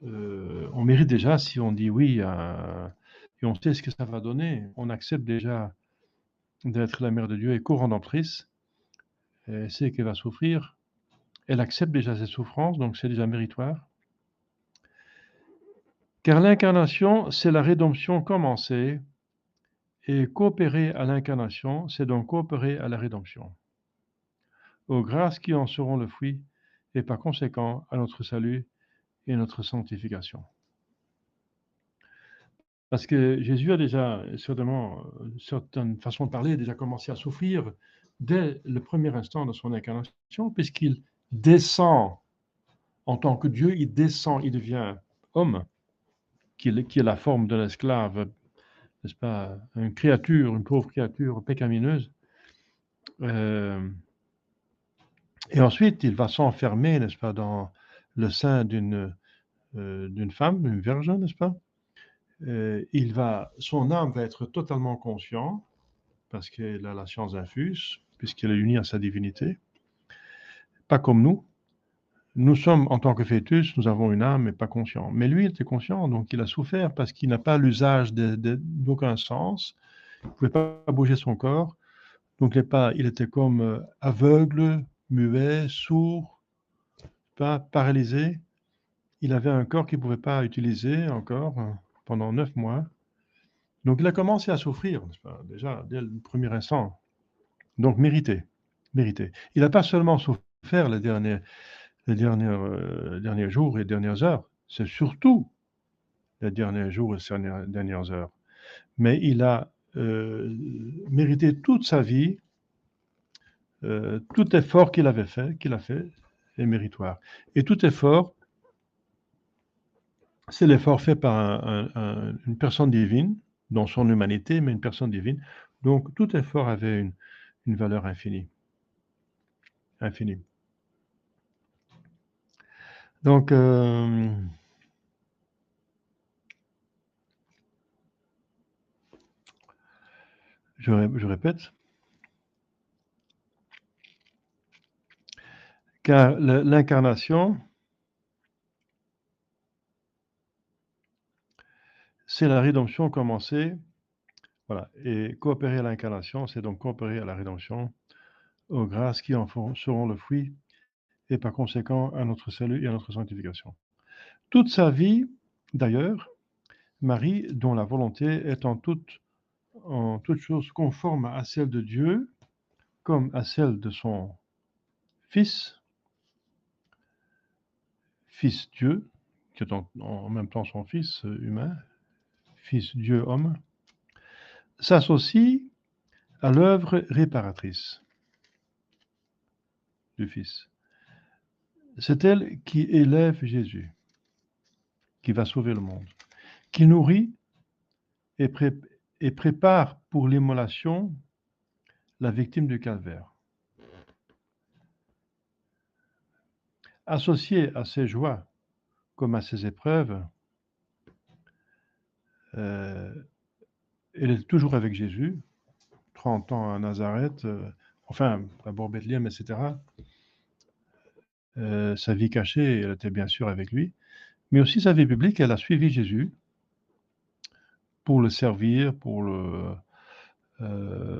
On mérite déjà si on dit oui et on sait ce que ça va donner. On accepte déjà d'être la mère de Dieu et co-redemptrice. Elle sait qu'elle va souffrir. Elle accepte déjà ses souffrances, donc c'est déjà méritoire. Car l'incarnation, c'est la rédemption commencée, et coopérer à l'incarnation, c'est donc coopérer à la rédemption, aux grâces qui en seront le fruit, et par conséquent à notre salut et notre sanctification. Parce que Jésus a déjà, certainement, certaines façons de parler, déjà commencé à souffrir dès le premier instant de son incarnation, puisqu'il descend en tant que Dieu, il descend, il devient homme, qui est la forme de l'esclave, n'est-ce pas, une créature, une pauvre créature pécamineuse. Et ensuite, il va s'enfermer, n'est-ce pas, dans le sein d'une femme, une vierge, n'est-ce pas? Son âme va être totalement conscient, parce qu'elle a la science infuse, puisqu'elle est unie à sa divinité. Pas comme nous. Nous sommes, en tant que fœtus, nous avons une âme, mais pas conscient. Mais lui, il était conscient, donc il a souffert parce qu'il n'a pas l'usage d'aucun sens. Il ne pouvait pas bouger son corps. Donc il était comme aveugle, muet, sourd, pas paralysé. Il avait un corps qu'il ne pouvait pas utiliser encore pendant 9 mois. Donc il a commencé à souffrir, n'est-ce pas, déjà dès le premier instant. Donc mérité. Il n'a pas seulement souffert les derniers jours et dernières heures, c'est surtout les derniers jours et dernières heures. Mais il a mérité toute sa vie, tout effort qu'il a fait est méritoire. Et tout effort, c'est l'effort fait par une personne divine, dans son humanité, mais une personne divine. Donc tout effort avait une valeur infinie. Infinie. Donc, je répète, car l'incarnation, c'est la rédemption commencée. Voilà. Et coopérer à l'incarnation, c'est donc coopérer à la rédemption, aux grâces qui en seront le fruit, et par conséquent à notre salut et à notre sanctification. Toute sa vie, d'ailleurs, Marie, dont la volonté est en toute chose conforme à celle de Dieu, comme à celle de son Fils, Fils Dieu, qui est en même temps son Fils humain, Fils Dieu homme, s'associe à l'œuvre réparatrice du Fils. C'est elle qui élève Jésus, qui va sauver le monde, qui nourrit et prépare pour l'immolation la victime du calvaire. Associée à ses joies comme à ses épreuves, elle est toujours avec Jésus, 30 ans à Nazareth, enfin, d'abord Bethléem, etc. Sa vie cachée, elle était bien sûr avec lui, mais aussi sa vie publique, elle a suivi Jésus pour le servir, pour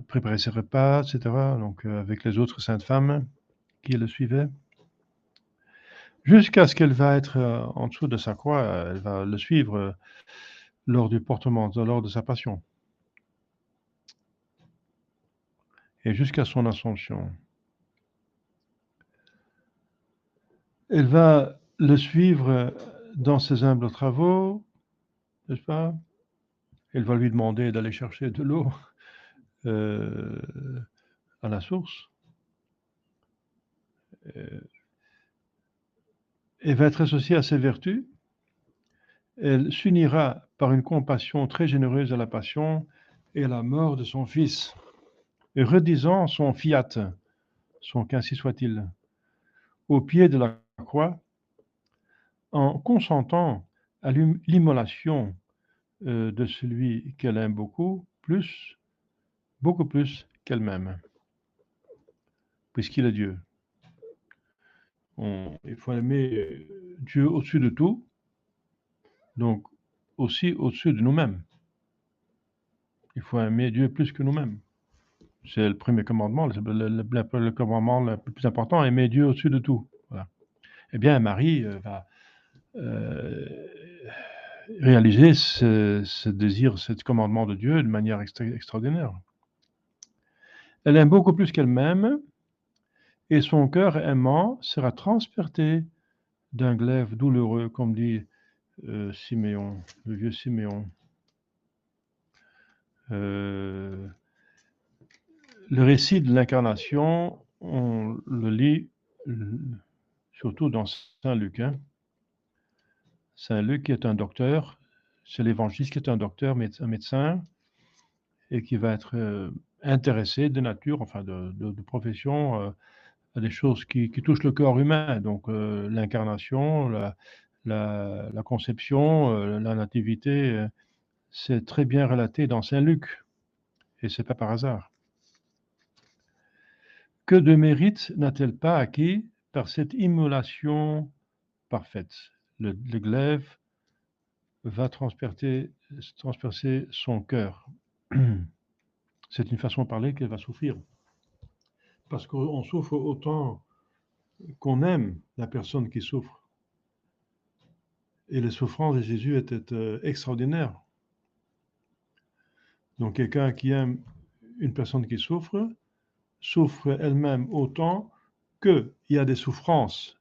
préparer ses repas, etc. Donc, avec les autres saintes femmes qui le suivaient. Jusqu'à ce qu'elle va être en dessous de sa croix, elle va le suivre lors du portement, lors de sa passion. Et jusqu'à son ascension. Elle va le suivre dans ses humbles travaux, n'est-ce pas? Elle va lui demander d'aller chercher de l'eau à la source. Elle va être associée à ses vertus. Elle s'unira par une compassion très généreuse à la passion et à la mort de son fils, et redisant son fiat, son qu'ainsi soit-il, au pied de la croix, en consentant à l'immolation de celui qu'elle aime beaucoup plus qu'elle-même, puisqu'il est Dieu. Il faut aimer Dieu au-dessus de tout, donc aussi au-dessus de nous-mêmes. Il faut aimer Dieu plus que nous-mêmes. C'est le premier commandement, le commandement le plus important, aimer Dieu au-dessus de tout. Voilà. Eh bien, Marie va réaliser ce désir, ce commandement de Dieu de manière extraordinaire. Elle aime beaucoup plus qu'elle-même, et son cœur aimant sera transpercé d'un glaive douloureux, comme dit Siméon, le vieux Siméon. Le récit de l'incarnation, on le lit surtout dans Saint Luc. Saint Luc qui est un docteur, c'est l'évangéliste qui est un docteur, un médecin, et qui va être intéressé de nature, enfin de profession, à des choses qui touchent le corps humain, donc l'incarnation, la conception, la nativité, c'est très bien relaté dans Saint Luc, et c'est pas par hasard. Que de mérite n'a-t-elle pas acquis par cette immolation parfaite? Le glaive va transpercer son cœur. C'est une façon de parler qu'elle va souffrir. Parce qu'on souffre autant qu'on aime la personne qui souffre. Et les souffrances de Jésus étaient extraordinaires. Donc quelqu'un qui aime une personne qui souffre elle-même autant qu'il y a des souffrances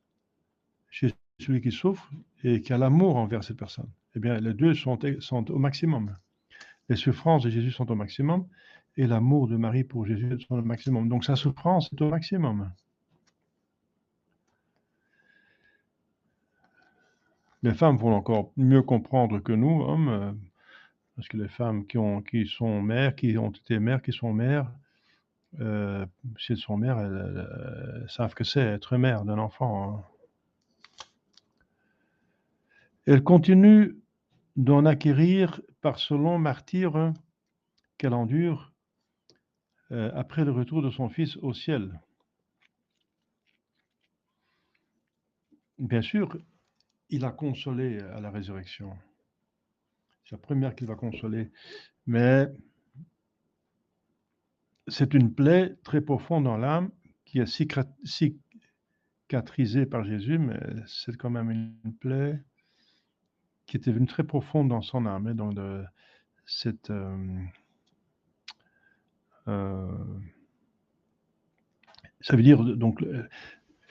chez celui qui souffre et qui a l'amour envers cette personne. Eh bien, les deux sont au maximum. Les souffrances de Jésus sont au maximum et l'amour de Marie pour Jésus est au maximum. Donc sa souffrance est au maximum. Les femmes vont encore mieux comprendre que nous, hommes, parce que les femmes qui sont mères, qui ont été mères, qui sont mères, si elles sont mères, elles savent que c'est être mère d'un enfant. Elles continuent d'en acquérir par ce long martyre qu'elle endure après le retour de son fils au ciel. Bien sûr, il a consolé à la résurrection. C'est la première qu'il va consoler. Mais c'est une plaie très profonde dans l'âme qui est cicatrisée par Jésus, mais c'est quand même une plaie qui était venue très profonde dans son âme, dans cette... ça veut dire, donc,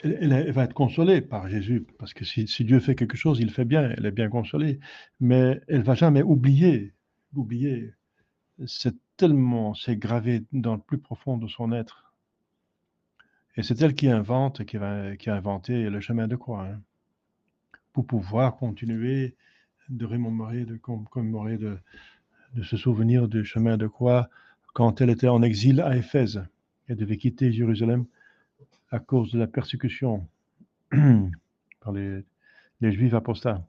elle va être consolée par Jésus, parce que si Dieu fait quelque chose, il le fait bien, elle est bien consolée, mais elle ne va jamais oublier. C'est gravé dans le plus profond de son être. Et c'est elle qui a inventé le chemin de croix, pour pouvoir continuer de remémorer, commémorer, de se souvenir du chemin de croix quand elle était en exil à Éphèse. Elle devait quitter Jérusalem à cause de la persécution par les Juifs apostats.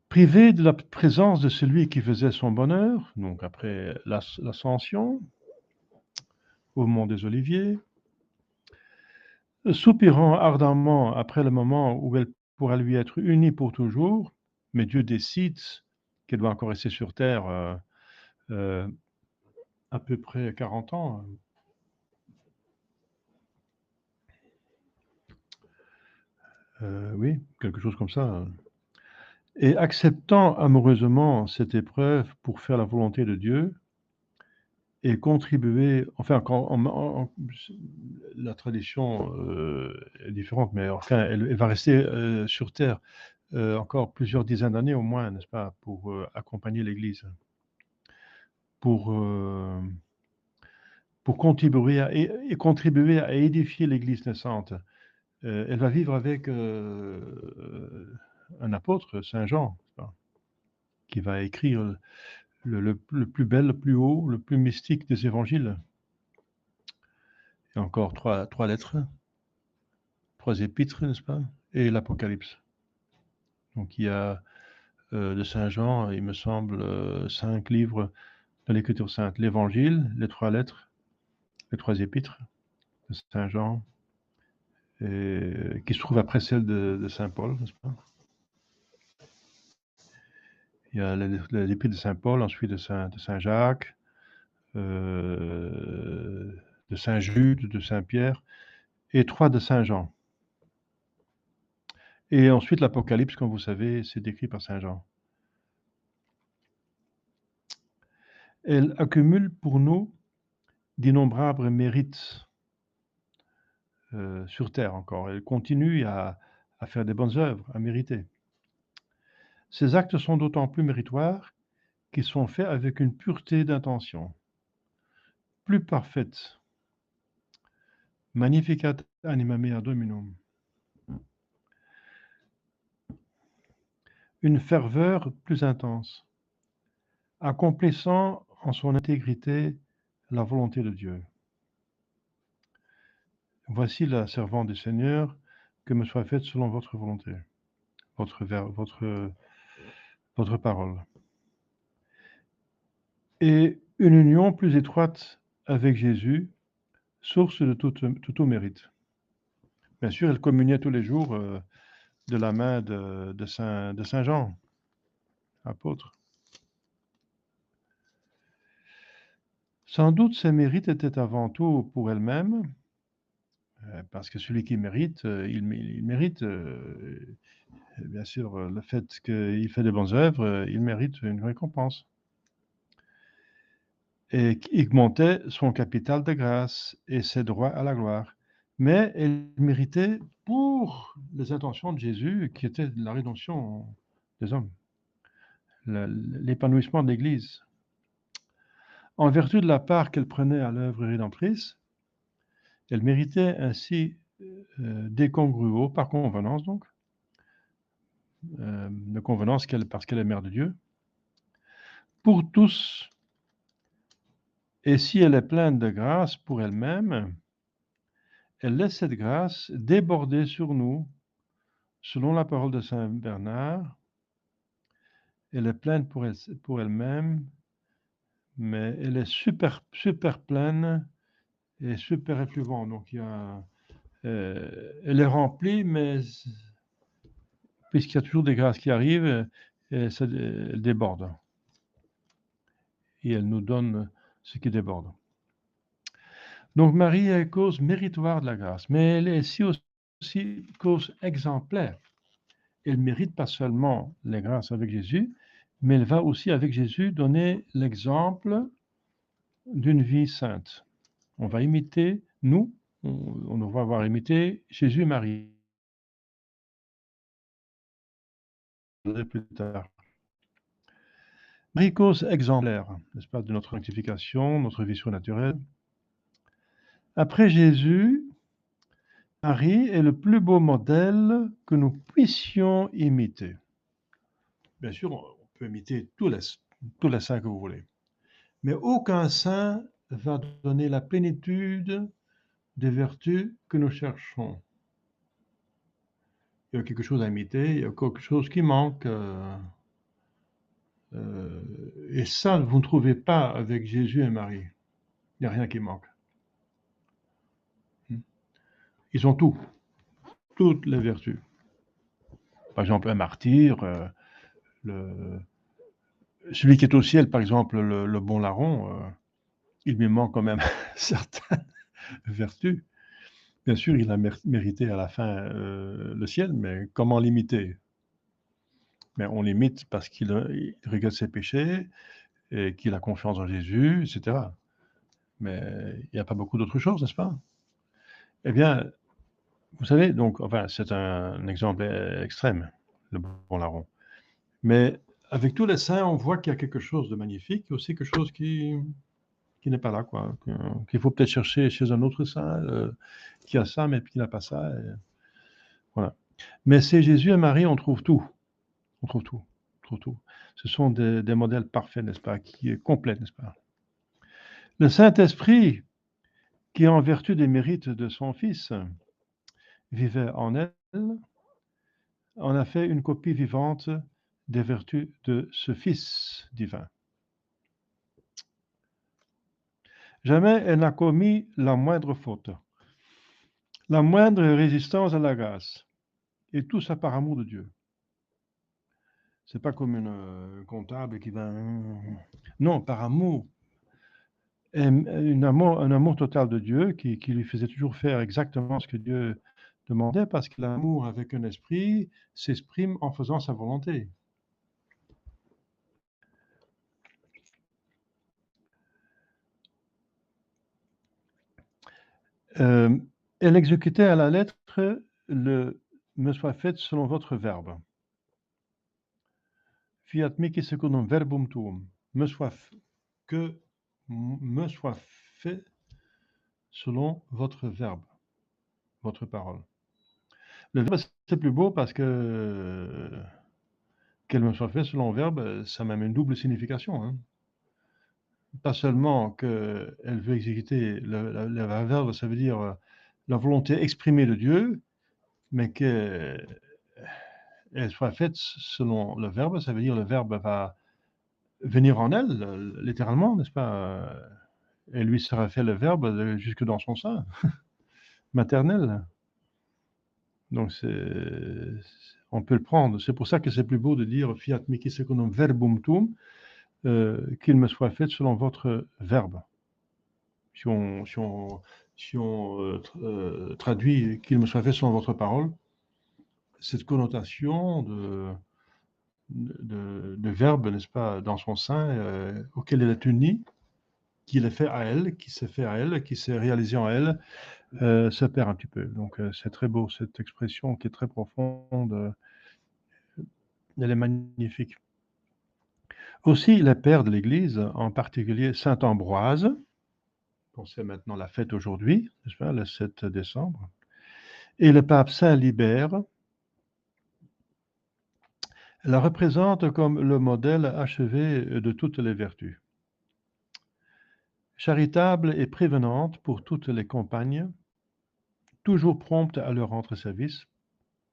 Privée de la présence de celui qui faisait son bonheur, donc après l'ascension, au mont des Oliviers, soupirant ardemment après le moment où elle pourra lui être unie pour toujours, mais Dieu décide qu'elle doit encore rester sur terre à peu près 40 ans. Oui, quelque chose comme ça. Et acceptant amoureusement cette épreuve pour faire la volonté de Dieu, et contribuer, enfin, la tradition est différente, mais enfin, elle va rester sur Terre encore plusieurs dizaines d'années au moins, n'est-ce pas, pour accompagner l'Église, pour, euh, pour contribuer et contribuer à édifier l'Église naissante. Elle va vivre avec un apôtre, Saint Jean, n'est-ce pas, qui va écrire le plus bel, le plus haut, le plus mystique des évangiles. Il y a encore trois lettres, 3 épîtres, n'est-ce pas? Et l'Apocalypse. Donc il y a de Saint Jean, il me semble, 5 livres de l'Écriture sainte. L'Évangile, les 3 lettres, les 3 épîtres de Saint Jean, et, qui se trouvent après celle de Saint Paul, n'est-ce pas? Il y a l'épître de Saint Paul, ensuite de Saint Jacques, de Saint Jude, de Saint Pierre, et 3 de Saint Jean. Et ensuite l'Apocalypse, comme vous savez, c'est décrit par Saint Jean. Elle accumule pour nous d'innombrables mérites sur terre encore. Elle continue à faire des bonnes œuvres, à mériter. Ces actes sont d'autant plus méritoires qu'ils sont faits avec une pureté d'intention plus parfaite. Magnificat anima mea Dominum. Une ferveur plus intense, accomplissant en son intégrité la volonté de Dieu. Voici la servante du Seigneur, que me soit faite selon votre volonté, votre parole. Et une union plus étroite avec Jésus, source de tout mérite. Bien sûr, elle communiait tous les jours de la main de Saint Jean, apôtre. Sans doute, ses mérites étaient avant tout pour elle-même, parce que celui qui mérite, il mérite, bien sûr, le fait qu'il fait de bonnes œuvres, il mérite une récompense. Et qui augmentait son capital de grâce et ses droits à la gloire. Mais elle méritait pour les intentions de Jésus, qui étaient la rédemption des hommes, l'épanouissement de l'Église. En vertu de la part qu'elle prenait à l'œuvre rédemptrice, elle méritait ainsi des congruos, par convenance donc, de convenance parce qu'elle est mère de Dieu, pour tous. Et si elle est pleine de grâce pour elle-même, elle laisse cette grâce déborder sur nous, selon la parole de Saint Bernard. Elle est pleine pour elle-même, mais elle est super pleine et super effluvante. Donc elle est remplie, mais puisqu'il y a toujours des grâces qui arrivent, elle déborde. Et elle nous donne ce qui déborde. Donc Marie est cause méritoire de la grâce, mais elle est aussi cause exemplaire. Elle mérite pas seulement les grâces avec Jésus, mais elle va aussi avec Jésus donner l'exemple d'une vie sainte. On va imiter, on va avoir imité Jésus et Marie plus tard. Marie, cause exemplaire, n'est-ce pas, de notre sanctification, notre vie surnaturelle. Après Jésus, Marie est le plus beau modèle que nous puissions imiter. Bien sûr, on peut imiter tous les saints que vous voulez, mais aucun saint va donner la plénitude des vertus que nous cherchons. Il y a quelque chose à imiter, il y a quelque chose qui manque. Et ça, vous ne trouvez pas avec Jésus et Marie. Il n'y a rien qui manque. Ils ont toutes les vertus. Par exemple, un martyr, celui qui est au ciel, par exemple, le bon larron, il lui manque quand même certaines vertus. Bien sûr, il a mérité à la fin le ciel, mais comment l'imiter? Mais on l'imite parce qu'il regrette ses péchés et qu'il a confiance en Jésus, etc. mais il n'y a pas beaucoup d'autres choses, n'est-ce pas? Eh bien, vous savez, donc, enfin, c'est un exemple extrême, le bon larron. Mais avec tous les saints, on voit qu'il y a quelque chose de magnifique, aussi quelque chose qui n'est pas là, quoi. Qu'il faut peut-être chercher chez un autre saint qui a ça, mais qui n'a pas ça. Et voilà. Mais c'est Jésus et Marie, on trouve tout. On trouve tout. On trouve tout. Ce sont des modèles parfaits, n'est-ce pas, qui est complet, n'est-ce pas? Le Saint-Esprit, qui en vertu des mérites de son Fils, vivait en elle, en a fait une copie vivante des vertus de ce Fils divin. Jamais elle n'a commis la moindre faute, la moindre résistance à la grâce, et tout ça par amour de Dieu. C'est pas comme une comptable qui va... Non, par amour. Un amour total de Dieu qui lui faisait toujours faire exactement ce que Dieu demandait, parce que l'amour avec un esprit s'exprime en faisant sa volonté. Elle exécutait à la lettre le « me soit fait selon votre verbe ». Fiat mihi secundum verbum tuum. Que me soit fait selon votre verbe, votre parole. Le verbe, c'est plus beau parce que qu'elle me soit fait selon le verbe, ça a même une double signification. Hein. Pas seulement qu'elle veut exécuter le verbe, ça veut dire la volonté exprimée de Dieu, mais qu'elle soit faite selon le verbe, ça veut dire le verbe va venir en elle, littéralement, n'est-ce pas? Et lui sera fait le verbe jusque dans son sein, maternel. Donc, on peut le prendre. C'est pour ça que c'est plus beau de dire fiat mihi secundum verbum tuum, qu'il me soit fait selon votre verbe. Si on traduit qu'il me soit fait selon votre parole, cette connotation de verbe, n'est-ce pas, dans son sein, auquel elle est unie, qu'il est fait à elle, qui s'est fait à elle, qui s'est réalisé en elle, ça perd un petit peu. Donc, c'est très beau, cette expression qui est très profonde. Elle est magnifique. Aussi, les pères de l'Église, en particulier saint Ambroise, dont c'est maintenant la fête aujourd'hui, n'est-ce pas, le 7 décembre, et le pape Saint Libère, la représentent comme le modèle achevé de toutes les vertus. Charitable et prévenante pour toutes les compagnes, toujours prompte à leur rendre service.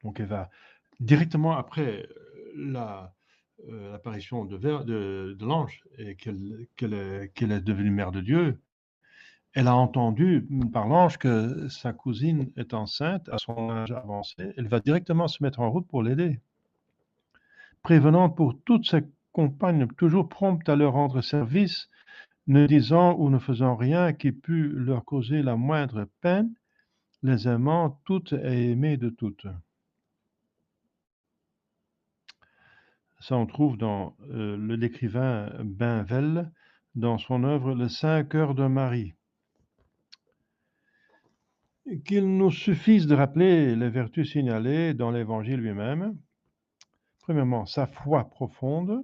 Donc elle va directement après l'apparition de l'ange et qu'elle est devenue mère de Dieu, elle a entendu par l'ange que sa cousine est enceinte à son âge avancé. Elle va directement se mettre en route pour l'aider. Prévenante pour toutes ses compagnes, toujours prompte à leur rendre service, ne disant ou ne faisant rien qui pût leur causer la moindre peine, les aimant toutes et aimées de toutes. Ça, on trouve dans l'écrivain Bainvel, dans son œuvre Le Saint Cœur de Marie. Qu'il nous suffise de rappeler les vertus signalées dans l'Évangile lui-même. Premièrement, sa foi profonde,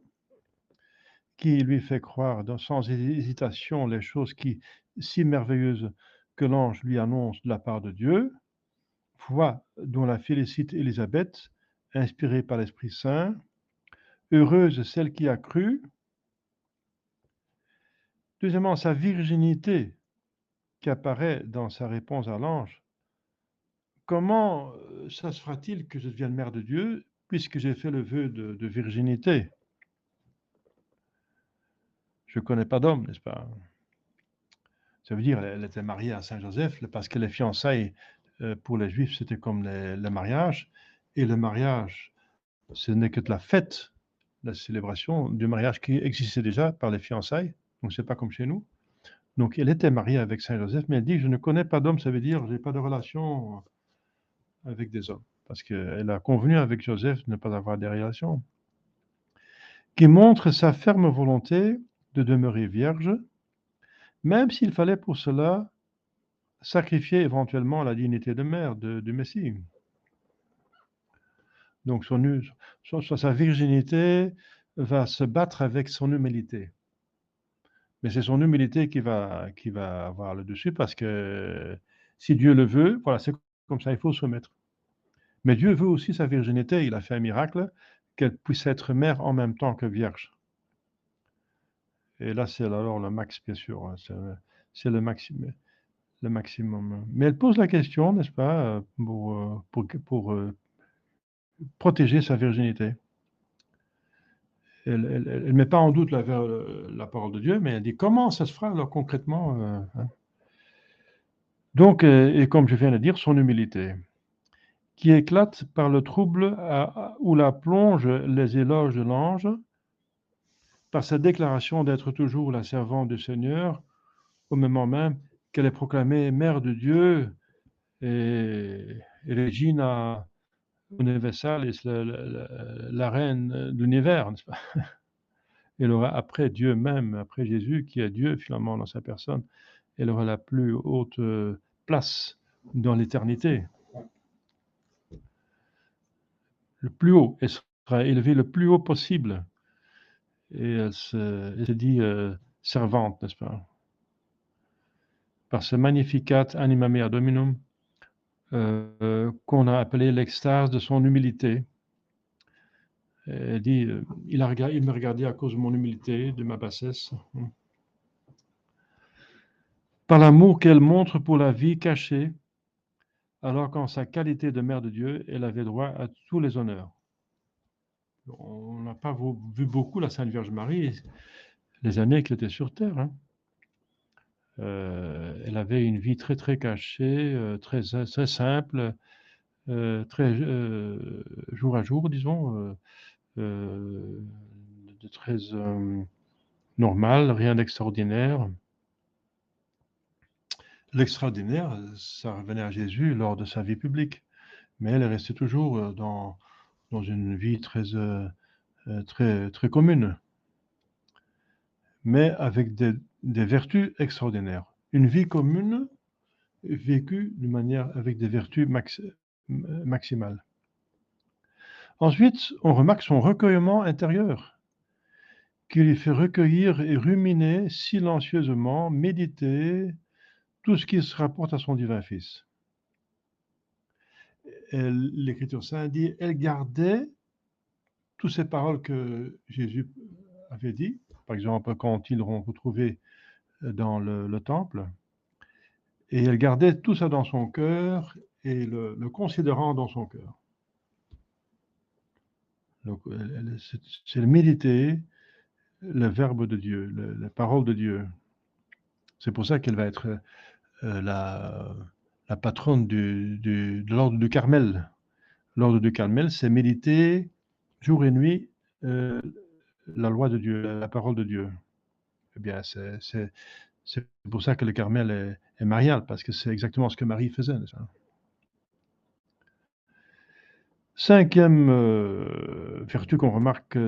qui lui fait croire sans hésitation les choses si merveilleuses que l'ange lui annonce de la part de Dieu. Foi dont la félicite Élisabeth, inspirée par l'Esprit Saint. Heureuse celle qui a cru. Deuxièmement, sa virginité qui apparaît dans sa réponse à l'ange. Comment ça se fera-t-il que je devienne mère de Dieu puisque j'ai fait le vœu de virginité? Je ne connais pas d'homme, n'est-ce pas? Ça veut dire qu'elle était mariée à Saint-Joseph parce que les fiançailles, pour les Juifs, c'était comme le mariage. Et le mariage, ce n'est que de la fête, la célébration du mariage qui existait déjà par les fiançailles. Donc, ce n'est pas comme chez nous. Donc, elle était mariée avec Saint-Joseph, mais elle dit, je ne connais pas d'homme, ça veut dire, je n'ai pas de relation avec des hommes. Parce qu'elle a convenu avec Joseph de ne pas avoir des relations. Qui montre sa ferme volonté de demeurer vierge, même s'il fallait pour cela sacrifier éventuellement la dignité de mère du Messie. Donc sa virginité va se battre avec son humilité. Mais c'est son humilité qui va avoir le dessus parce que si Dieu le veut, voilà, c'est comme ça, il faut se mettre. Mais Dieu veut aussi sa virginité. Il a fait un miracle qu'elle puisse être mère en même temps que vierge. Et là, c'est alors le max, bien sûr. Hein, c'est le maximum. Mais elle pose la question, n'est-ce pas, pour protéger sa virginité. Elle ne met pas en doute la parole de Dieu, mais elle dit comment ça se fera alors concrètement. Hein. Donc, et comme je viens de dire, son humilité, qui éclate par le trouble où la plongent les éloges de l'ange, par sa déclaration d'être toujours la servante du Seigneur, au moment même qu'elle est proclamée mère de Dieu et Regina Universalis, la reine de l'univers, n'est-ce pas? Elle aura après Dieu même, après Jésus, qui est Dieu finalement dans sa personne, elle aura la plus haute place dans l'éternité. Le plus haut, elle sera élevée le plus haut possible. Et elle se dit servante, n'est-ce pas? Par ce Magnificat Anima Mea Dominum, qu'on a appelé l'extase de son humilité. Elle dit, il me regardait à cause de mon humilité, de ma bassesse. Par l'amour qu'elle montre pour la vie cachée, alors qu'en sa qualité de mère de Dieu, elle avait droit à tous les honneurs. On n'a pas vu beaucoup la Sainte Vierge Marie les années qu'elle était sur Terre. Hein. Elle avait une vie très très cachée, très, très simple, très jour à jour, disons, de très normal, rien d'extraordinaire. L'extraordinaire, ça revenait à Jésus lors de sa vie publique, mais elle est restée toujours dans une vie très, très commune, mais avec des vertus extraordinaires. Une vie commune vécue d'une manière avec des vertus maximales. Ensuite, on remarque son recueillement intérieur, qui lui fait recueillir et ruminer silencieusement, méditer tout ce qui se rapporte à son divin Fils. L'Écriture sainte dit, elle gardait toutes ces paroles que Jésus avait dites, par exemple quand ils l'ont retrouvé dans le temple, et elle gardait tout ça dans son cœur et le considérant dans son cœur. Donc, c'est le méditer, le verbe de Dieu, la parole de Dieu. C'est pour ça qu'elle va être la patronne de l'ordre du Carmel. L'ordre du Carmel, c'est méditer jour et nuit la loi de Dieu, la parole de Dieu. Eh bien, c'est pour ça que le Carmel est marial, parce que c'est exactement ce que Marie faisait. Cinquième vertu qu'on remarque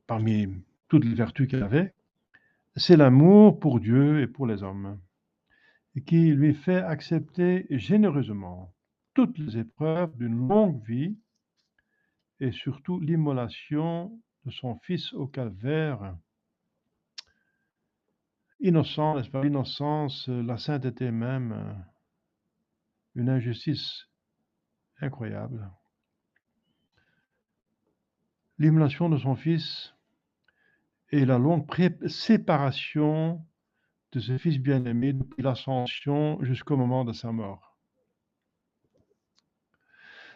parmi toutes les vertus qu'elle avait, c'est l'amour pour Dieu et pour les hommes, et qui lui fait accepter généreusement toutes les épreuves d'une longue vie et surtout l'immolation de son Fils au calvaire. Innocent, n'est-ce pas? L'innocence, la sainteté même, une injustice incroyable. L'immolation de son Fils et la longue séparation de ce Fils bien-aimé depuis l'ascension jusqu'au moment de sa mort.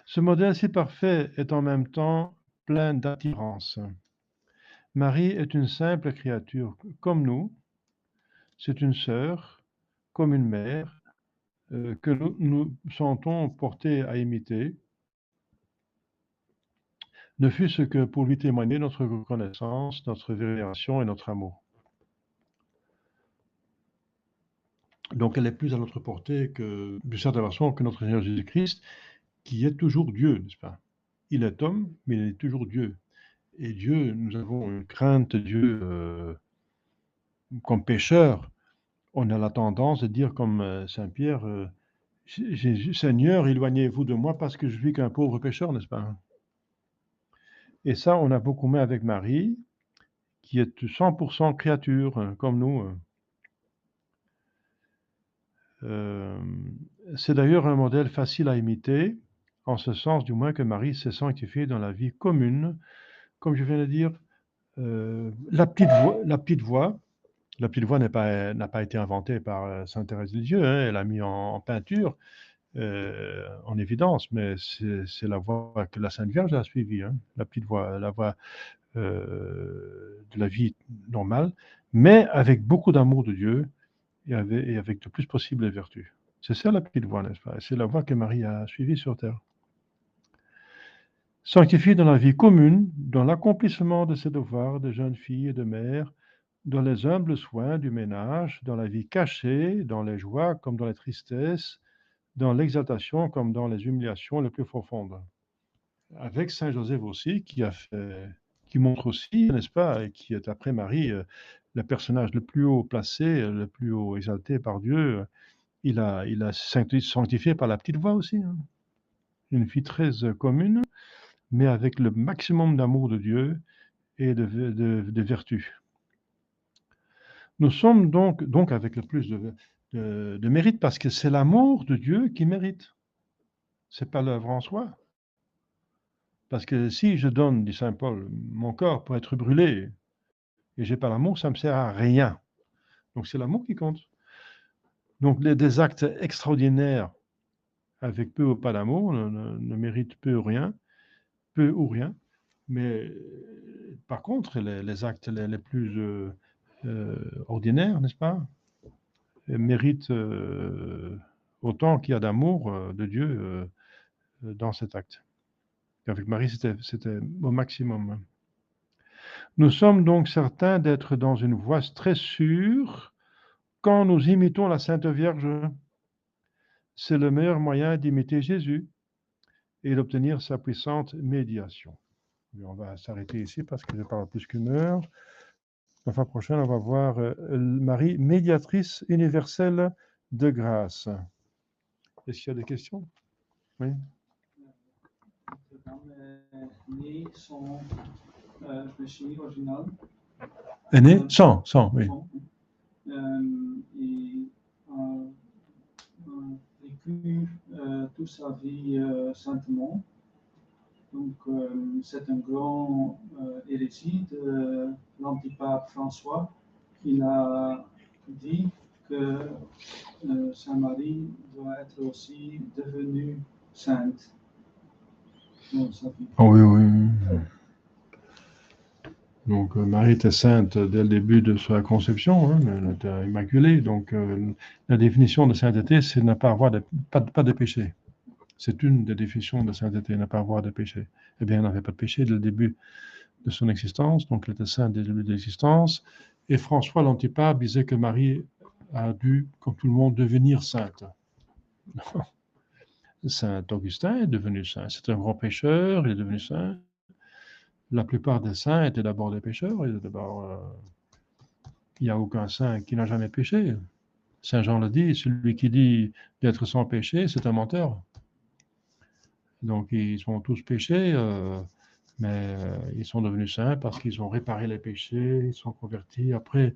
Ce modèle si parfait est en même temps plein d'attirance. Marie est une simple créature comme nous, c'est une sœur, comme une mère, que nous sentons portés à imiter, ne fût-ce que pour lui témoigner notre reconnaissance, notre vénération et notre amour. Donc elle est plus à notre portée que, d'une certaine façon, que notre Seigneur Jésus-Christ, qui est toujours Dieu, n'est-ce pas? Il est homme, mais il est toujours Dieu. Et Dieu, nous avons une crainte de Dieu comme pécheurs, on a la tendance de dire comme Saint Pierre, Seigneur, éloignez-vous de moi parce que je suis qu'un pauvre pécheur, n'est-ce pas? Et ça, on a beaucoup mis avec Marie, qui est 100% créature, comme nous. C'est d'ailleurs un modèle facile à imiter, en ce sens du moins que Marie s'est sanctifiée dans la vie commune, comme je viens de dire. La petite voix n'a pas été inventée par Sainte Thérèse de Lisieux, hein, elle a mis en peinture, en évidence, mais c'est la voie que la Sainte Vierge a suivie, hein, la petite voix, la voie de la vie normale, mais avec beaucoup d'amour de Dieu et avec le plus possible les vertus. C'est ça la petite voie, n'est-ce pas? C'est la voie que Marie a suivie sur terre. Sanctifiée dans la vie commune, dans l'accomplissement de ses devoirs de jeune fille et de mère, dans les humbles soins du ménage, dans la vie cachée, dans les joies comme dans les tristesses, dans l'exaltation comme dans les humiliations les plus profondes. Avec Saint Joseph aussi, qui montre aussi, n'est-ce pas, et qui est après Marie, le personnage le plus haut placé, le plus haut exalté par Dieu. Il a sanctifié par la petite voix aussi, hein. Une fille très commune, mais avec le maximum d'amour de Dieu et de vertu. Nous sommes donc avec le plus de mérite, parce que c'est l'amour de Dieu qui mérite. Ce n'est pas l'œuvre en soi. Parce que si je donne, dit saint Paul, mon corps pour être brûlé, et je n'ai pas l'amour, ça ne me sert à rien. Donc c'est l'amour qui compte. Donc des actes extraordinaires avec peu ou pas d'amour ne méritent peu ou rien. Mais par contre, les actes les plus ordinaires, n'est-ce pas, méritent autant qu'il y a d'amour de Dieu dans cet acte. Et avec Marie, c'était au maximum. Nous sommes donc certains d'être dans une voie très sûre quand nous imitons la Sainte Vierge. C'est le meilleur moyen d'imiter Jésus et d'obtenir sa puissante médiation. Et on va s'arrêter ici parce que je parle plus qu'une heure. La fois prochaine, on va voir Marie, médiatrice universelle de grâce. Est-ce qu'il y a des questions? Oui. Né sans péché original. Est né sans, oui. Et vécu toute sa vie saintement. Donc, c'est un grand hérésie de l'antipape François qui a dit que Sainte Marie doit être aussi devenue sainte. Oh oui, oui. Donc Marie était sainte dès le début de sa conception, hein, elle était immaculée. Donc la définition de sainteté, c'est ne pas avoir pas de péché. C'est une des définitions de sainteté, ne pas avoir de péché. Eh bien, elle n'avait pas de péché dès le début de son existence, donc elle était sainte dès le début de l'existence. Et François l'antipape disait que Marie a dû, comme tout le monde, devenir sainte. Saint Augustin est devenu saint. C'est un grand pécheur, il est devenu saint. La plupart des saints étaient d'abord des pécheurs. Il n'y a aucun saint qui n'a jamais péché. Saint Jean le dit, celui qui dit d'être sans péché, c'est un menteur. Donc ils ont tous péché, mais ils sont devenus saints parce qu'ils ont réparé les péchés, ils sont convertis. Après,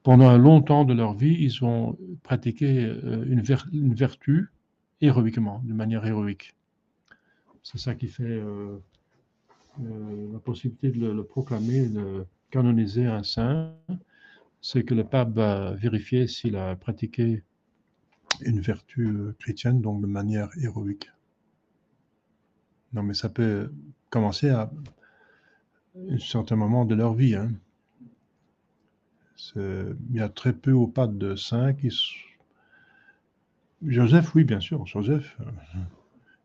pendant un long temps de leur vie, ils ont pratiqué une vertu héroïquement, de manière héroïque. C'est ça qui fait la possibilité de le proclamer, de canoniser un saint, c'est que le pape va vérifier s'il a pratiqué une vertu chrétienne, donc de manière héroïque. Non, mais ça peut commencer à un certain moment de leur vie. Hein. Il y a très peu ou pas de saints qui... Joseph, oui, bien sûr. Joseph,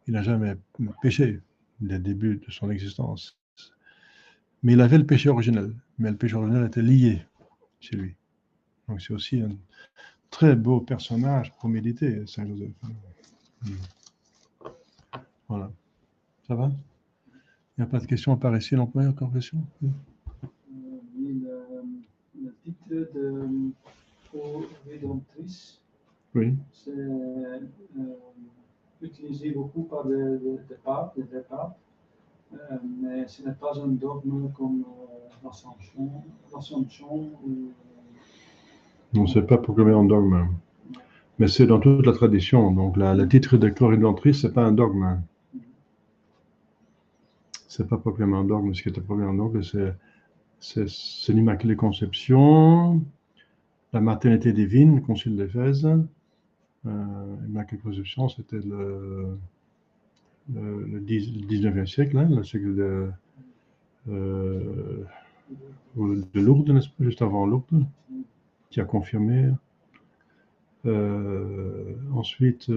il n'a jamais péché dès le début de son existence. Mais il avait le péché originel. Mais le péché originel était lié chez lui. Donc c'est aussi un très beau personnage pour méditer, Saint Joseph. Voilà. Ça va? Il n'y a pas de questions par ici non plus, encore question? Oui, le titre de pour rédemptrice. Oui. C'est utilisé beaucoup par des papes, des papes, mais ce n'est pas un dogme comme l'Assomption ou Non, c'est pas proclamé en dogme. Mais c'est dans toute la tradition. Donc, le titre de co-rédemptrice, c'est pas un dogme. C'est pas proclamé en dogme. Ce qui était proclamé en dogme, c'est l'Immaculée Conception, la maternité divine, Concile d'Éphèse. L'Immaculée Conception, c'était le 19e siècle, hein, le siècle de Lourdes, n'est-ce pas, juste avant Lourdes, qui a confirmé. Ensuite,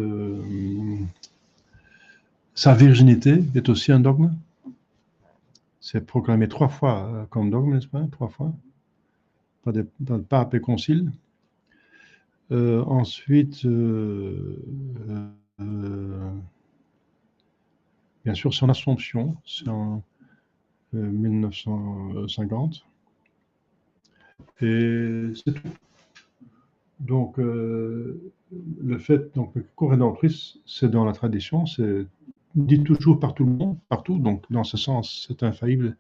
sa virginité est aussi un dogme. C'est proclamé 3 fois comme dogme, n'est-ce pas? 3 fois. Dans le pape et concile. Ensuite, bien sûr, son Assomption, c'est en 1950. Et c'est tout. Donc, le fait, donc, co-rédemptrice, c'est dans la tradition, c'est dit toujours par tout le monde, partout. Donc, dans ce sens, c'est infaillible,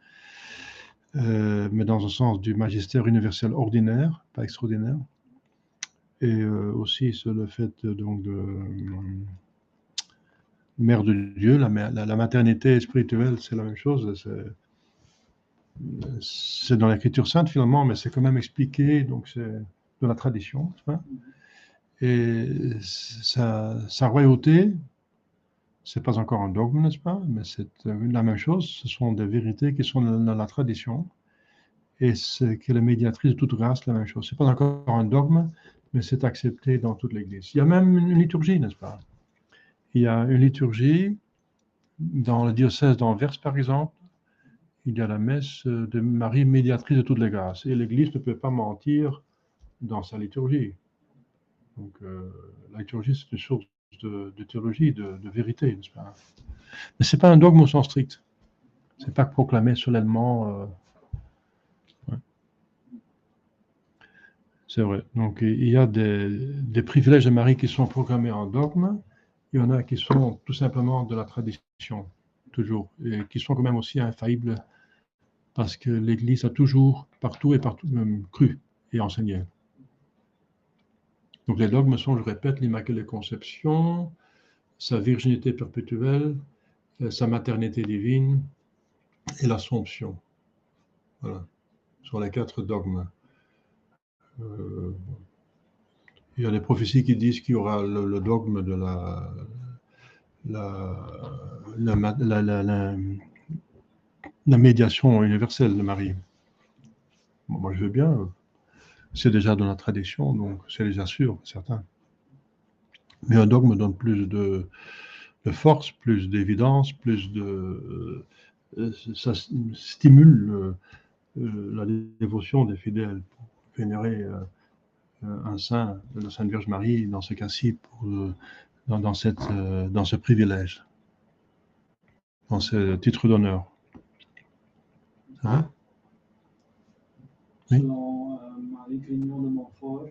mais dans un sens du magistère universel ordinaire, pas extraordinaire. Et aussi, c'est le fait donc de mère de Dieu, la maternité spirituelle, c'est la même chose. C'est dans l'Écriture sainte finalement, mais c'est quand même expliqué, donc c'est de la tradition. Et sa royauté, c'est pas encore un dogme, n'est-ce pas? Mais c'est la même chose. Ce sont des vérités qui sont dans la tradition. Et c'est que la médiatrice de toute grâce, la même chose. C'est pas encore un dogme, mais c'est accepté dans toute l'Église. Il y a même une liturgie, n'est-ce pas? Il y a une liturgie dans le diocèse d'Anvers, par exemple. Il y a la messe de Marie, médiatrice de toutes les grâces. Et l'Église ne peut pas mentir dans sa liturgie. Donc, la liturgie, c'est une source de théologie, de vérité, n'est-ce pas? Mais ce n'est pas un dogme au sens strict. Ce n'est pas proclamé solennellement. Ouais. C'est vrai. Donc, il y a des privilèges de Marie qui sont proclamés en dogme. Il y en a qui sont tout simplement de la tradition, toujours, et qui sont quand même aussi infaillibles parce que l'Église a toujours, partout, même cru et enseigné. Donc les dogmes sont, je répète, l'Immaculée Conception, sa virginité perpétuelle, sa maternité divine et l'Assomption. Voilà, ce sont les 4 dogmes. Il y a des prophéties qui disent qu'il y aura le dogme de la médiation universelle de Marie. Bon, moi, je veux bien. C'est déjà dans la tradition, donc c'est déjà sûr, certain. Mais un dogme donne plus de force, plus d'évidence, plus de... ça stimule la dévotion des fidèles pour vénérer un saint, la Sainte Vierge Marie, dans ce cas-ci, dans ce privilège, dans ce titre d'honneur. Hein? Oui. Selon Marie Grignon de Montfort,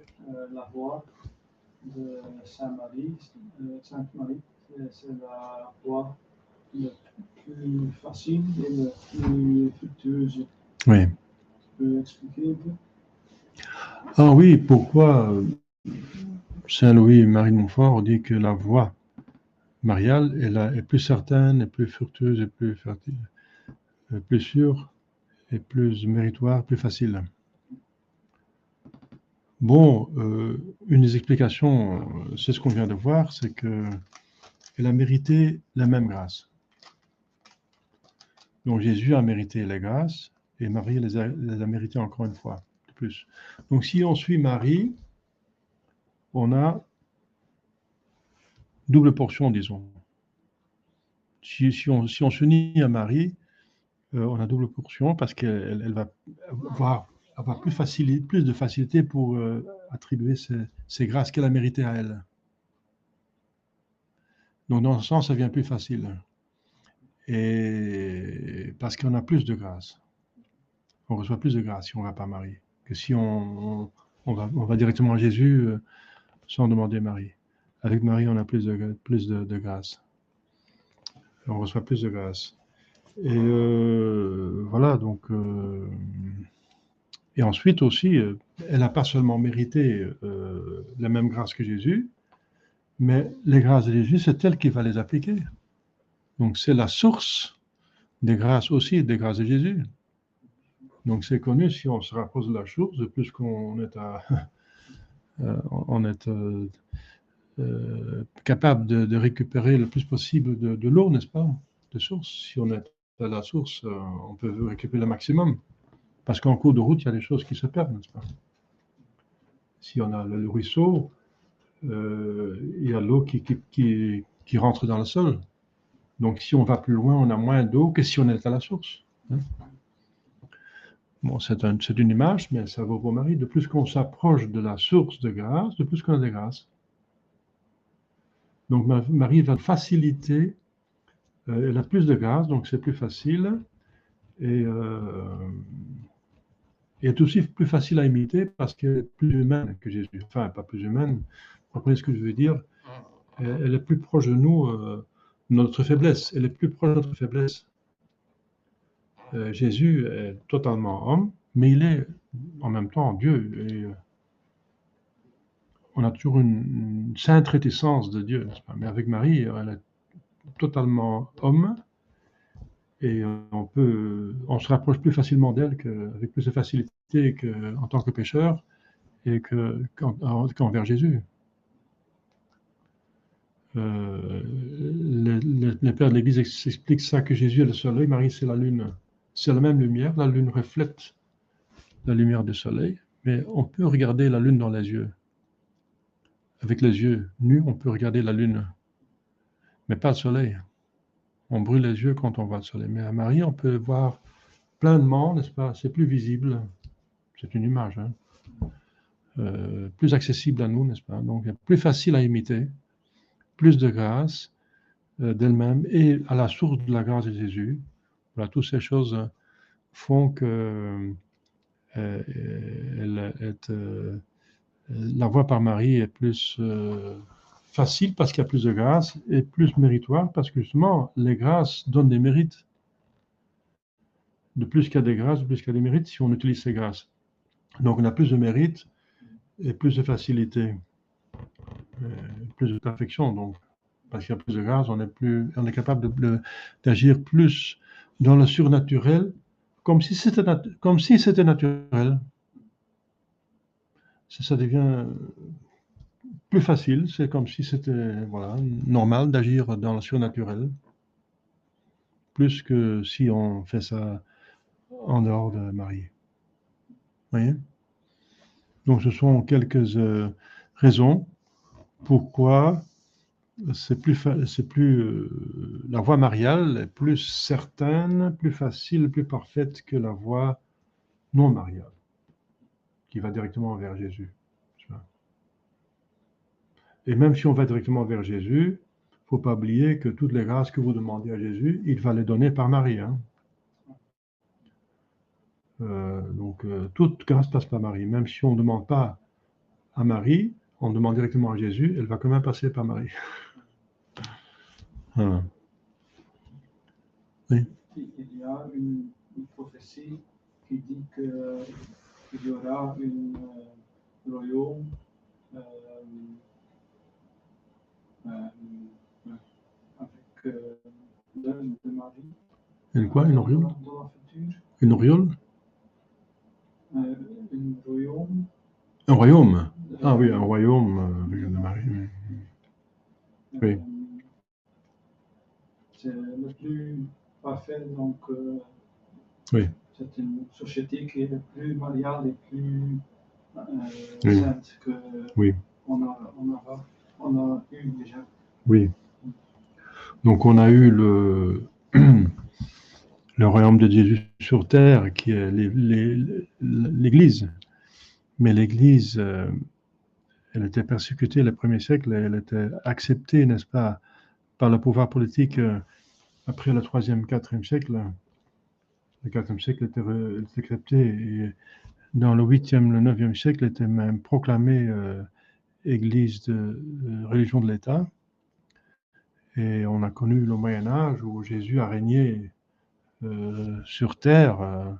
la voix de Sainte Marie, c'est la voie la plus facile et la plus fructueuse. Oui. Tu peux expliquer un peu? Ah oui, pourquoi Saint Louis-Marie de Montfort dit que la voie mariale est plus certaine, est plus fructueuse, est plus fertile, plus sûre, et plus méritoire, plus facile. Bon, une des explications, c'est ce qu'on vient de voir, c'est qu'elle a mérité la même grâce. Donc Jésus a mérité les grâces et Marie les a méritées encore une fois de plus. Donc si on suit Marie, on a double portion, disons. Si on s'unit à Marie, on a double portion parce qu'elle va avoir plus de facilité pour attribuer ces grâces qu'elle a méritées à elle. Donc dans ce sens, ça devient plus facile. Et parce qu'on a plus de grâce. On reçoit plus de grâce si on ne va pas à Marie que si on On va directement à Jésus sans demander Marie. Avec Marie, on a plus de grâce. On reçoit plus de grâce. Et voilà, donc... et ensuite aussi, elle n'a pas seulement mérité la même grâce que Jésus, mais les grâces de Jésus, c'est elle qui va les appliquer. Donc c'est la source des grâces aussi, des grâces de Jésus. Donc c'est connu, si on se rapproche de la source, de plus qu'on est capable de récupérer le plus possible de l'eau, n'est-ce pas, de source. Si on est à la source, on peut récupérer le maximum. Parce qu'en cours de route, il y a des choses qui se perdent, n'est-ce pas? Si on a le ruisseau, il y a l'eau qui rentre dans le sol. Donc si on va plus loin, on a moins d'eau que si on est à la source. Hein? Bon, c'est une image, mais ça vaut pour Marie. De plus qu'on s'approche de la source de grâce, de plus qu'on a de grâce. Donc Marie va faciliter, elle a plus de grâce, donc c'est plus facile, et est aussi plus facile à imiter parce qu'elle est plus humaine que Jésus. Enfin, pas plus humaine, vous comprenez ce que je veux dire? Elle est plus proche de nous, notre faiblesse, elle est plus proche de notre faiblesse. Jésus est totalement homme, mais il est en même temps Dieu. Et on a toujours une sainte réticence de Dieu, n'est-ce pas? Mais avec Marie, elle est totalement homme, et on se rapproche plus facilement d'elle avec plus de facilité qu'en tant que pécheur et qu'envers Jésus. Les pères de l'Église expliquent ça, que Jésus est le soleil, Marie c'est la lune. C'est la même lumière, la lune reflète la lumière du soleil, mais on peut regarder la lune dans les yeux. Avec les yeux nus, on peut regarder la lune, mais pas le soleil. On brûle les yeux quand on voit le soleil. Mais à Marie, on peut voir pleinement, n'est-ce pas? C'est plus visible. C'est une image, hein? Plus accessible à nous, n'est-ce pas? Donc, plus facile à imiter, plus de grâce d'elle-même et à la source de la grâce de Jésus. Voilà, toutes ces choses font que la voie par Marie est plus facile parce qu'il y a plus de grâce et plus méritoire parce que justement, les grâces donnent des mérites. De plus qu'il y a des grâces, de plus qu'il y a des mérites si on utilise ces grâces. Donc on a plus de mérites et plus de facilité, plus de perfection. Donc, parce qu'il y a plus de grâce, on est capable d'agir plus dans le surnaturel, comme si c'était naturel. Ça devient plus facile, c'est comme si c'était normal d'agir dans le surnaturel, plus que si on fait ça en dehors de Marie. Vous voyez? Donc ce sont quelques raisons pourquoi la voie mariale est plus certaine, plus facile, plus parfaite que la voie non mariale, qui va directement vers Jésus. Et même si on va directement vers Jésus, il ne faut pas oublier que toutes les grâces que vous demandez à Jésus, il va les donner par Marie. Hein. Donc, toute grâce passe par Marie. Même si on ne demande pas à Marie, on demande directement à Jésus, elle va quand même passer par Marie. Voilà. Oui. Il y a une prophétie qui dit qu'il y aura un royaume avec l'œuvre de Marie. Une quoi? Une auréole? Dans le futur. Une auréole? Un royaume. Un royaume? Ah oui, un royaume de Marie. Oui. C'est le plus parfait, donc oui. C'est une société qui est plus mariale et plus sainte que on a eu déjà. Oui. Donc on a eu le royaume de Jésus sur terre, qui est l'Église. Mais l'Église, elle était persécutée le premier siècle, elle était acceptée, n'est-ce pas, par le pouvoir politique après le 3e, 4e siècle. Le 4e siècle était accepté et dans le 8e, le 9e siècle, était même proclamée église de religion de l'État. Et on a connu le Moyen-Âge où Jésus a régné sur terre,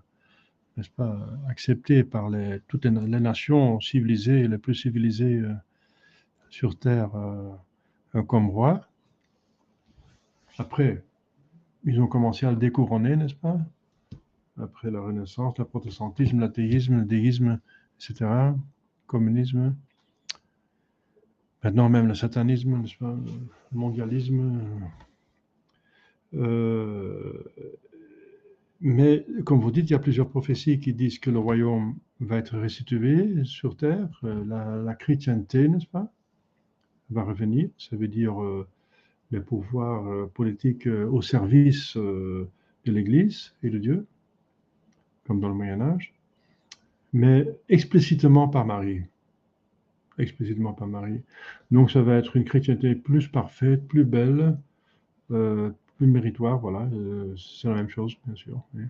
n'est-ce pas, accepté par toutes les nations civilisées, les plus civilisées sur terre comme roi. Après, ils ont commencé à le découronner, n'est-ce pas? Après la Renaissance, le protestantisme, l'athéisme, le déisme, etc., le communisme. Maintenant même le satanisme, n'est-ce pas? Le mondialisme. Mais comme vous dites, il y a plusieurs prophéties qui disent que le royaume va être restitué sur terre. La chrétienté, n'est-ce pas, va revenir. Ça veut dire les pouvoirs politiques au service de l'Église et de Dieu, comme dans le Moyen-Âge, mais explicitement par Marie. Explicitement par Marie. Donc ça va être une chrétienté plus parfaite, plus belle, plus méritoire, voilà. C'est la même chose, bien sûr. Oui.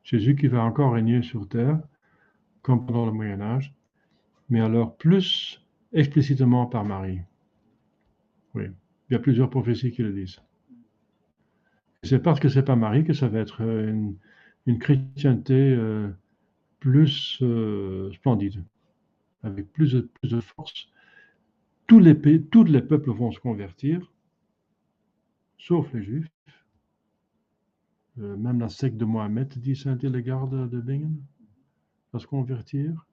Jésus qui va encore régner sur terre, comme pendant le Moyen-Âge, mais alors plus explicitement par Marie. Oui, il y a plusieurs prophéties qui le disent. C'est parce que c'est pas Marie que ça va être une chrétienté plus splendide, avec plus de force. Tous les peuples vont se convertir, sauf les Juifs. Même la secte de Mohammed, dit Saint-Hildegarde de Bingen, va se convertir.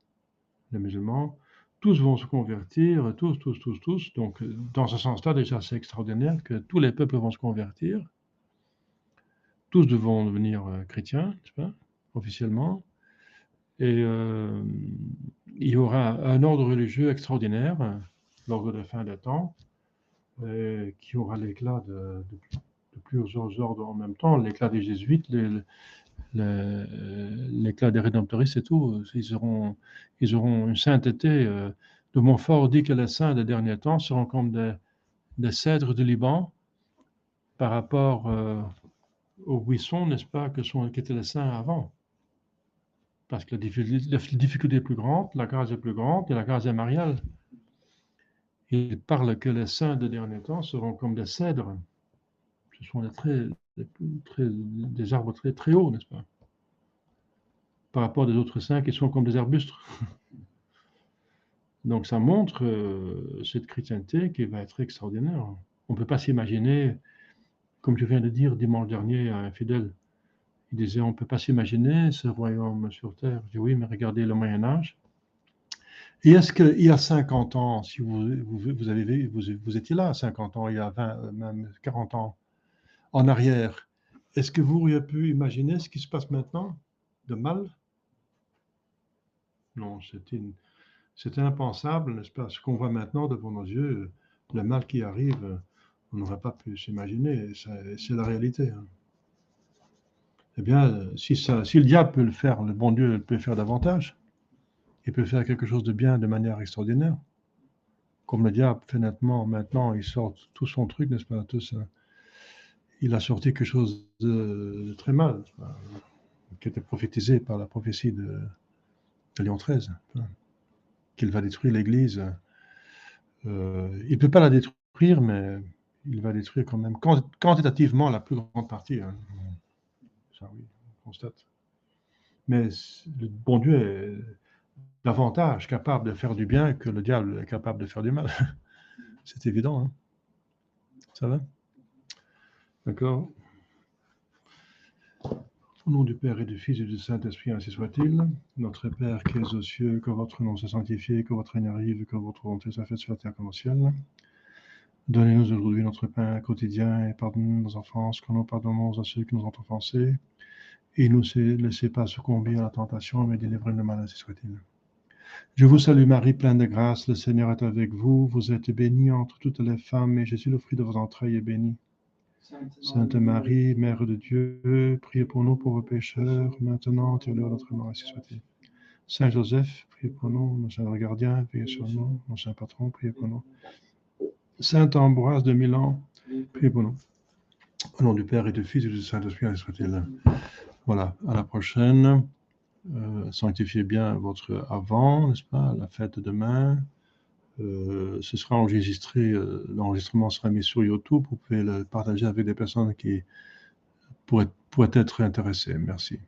Les musulmans, tous vont se convertir, tous. Donc, dans ce sens-là, déjà, c'est extraordinaire que tous les peuples vont se convertir. Tous devront devenir chrétiens, n'est-ce pas, officiellement. Et il y aura un ordre religieux extraordinaire, l'ordre de la fin des temps, qui aura l'éclat de plusieurs ordres en même temps, l'éclat des jésuites, l'éclat des rédemptoristes et tout. Ils auront une sainteté. De Montfort dit que les saints des derniers temps seront comme des cèdres du Liban par rapport aux buissons, n'est-ce pas, qu'étaient les saints avant. Parce que la difficulté est plus grande, la grâce est plus grande et la grâce est mariale. Il parle que les saints des derniers temps seront comme des cèdres. Ce sont des arbres très, très hauts, n'est-ce pas? Par rapport à des autres saints qui sont comme des arbustes. Donc ça montre cette chrétienté qui va être extraordinaire. On ne peut pas s'imaginer, comme je viens de dire dimanche dernier à un fidèle, il disait on ne peut pas s'imaginer ce royaume sur terre. Je dis oui, mais regardez le Moyen-Âge. Et est-ce qu'il y a 50 ans, si vous étiez là à 50 ans, il y a 20, même 40 ans en arrière, est-ce que vous auriez pu imaginer ce qui se passe maintenant de mal? Non, c'était impensable, n'est-ce pas? Ce qu'on voit maintenant devant nos yeux, le mal qui arrive, on n'aurait pas pu s'imaginer, c'est la réalité. Hein. Eh bien, si le diable peut le faire, le bon Dieu peut le faire davantage. Il peut faire quelque chose de bien de manière extraordinaire. Comme le diable fait maintenant, il sort tout son truc, n'est-ce pas? Il a sorti quelque chose de très mal, qui était prophétisé par la prophétie de Léon XIII, qu'il va détruire l'Église. Il ne peut pas la détruire, mais il va détruire quand même quantitativement la plus grande partie. Hein. Ça, oui, on constate. Mais le bon Dieu est davantage capable de faire du bien que le diable est capable de faire du mal. C'est évident. Hein. Ça va? D'accord? Au nom du Père et du Fils et du Saint-Esprit, ainsi soit-il. Notre Père qui es aux cieux, que votre nom soit sanctifié, que votre règne arrive, que votre volonté soit faite sur la terre comme au ciel. Donnez-nous aujourd'hui notre pain quotidien et pardonnez-nous nos offenses, comme nous pardonnons à ceux qui nous ont offensés. Et ne nous laissez pas succomber à la tentation, mais délivrez-nous du mal, ainsi soit-il. Je vous salue Marie, pleine de grâce, le Seigneur est avec vous. Vous êtes bénie entre toutes les femmes, et Jésus, le fruit de vos entrailles, est béni. Sainte Marie, Mère de Dieu, priez pour nous pauvres pécheurs, maintenant et à l'heure de notre mort, ainsi soit-il. Saint Joseph, priez pour nous, nos saints gardiens, priez sur nous, nos saints patrons, priez pour nous. Saint Ambroise de Milan, priez pour nous. Au nom du Père et du Fils et du Saint-Esprit, ainsi soit-il. Voilà, à la prochaine. sanctifiez bien votre avant, n'est-ce pas, la fête de demain. Ce sera enregistré, l'enregistrement sera mis sur YouTube. Vous pouvez le partager avec des personnes qui pourraient être intéressées. Merci.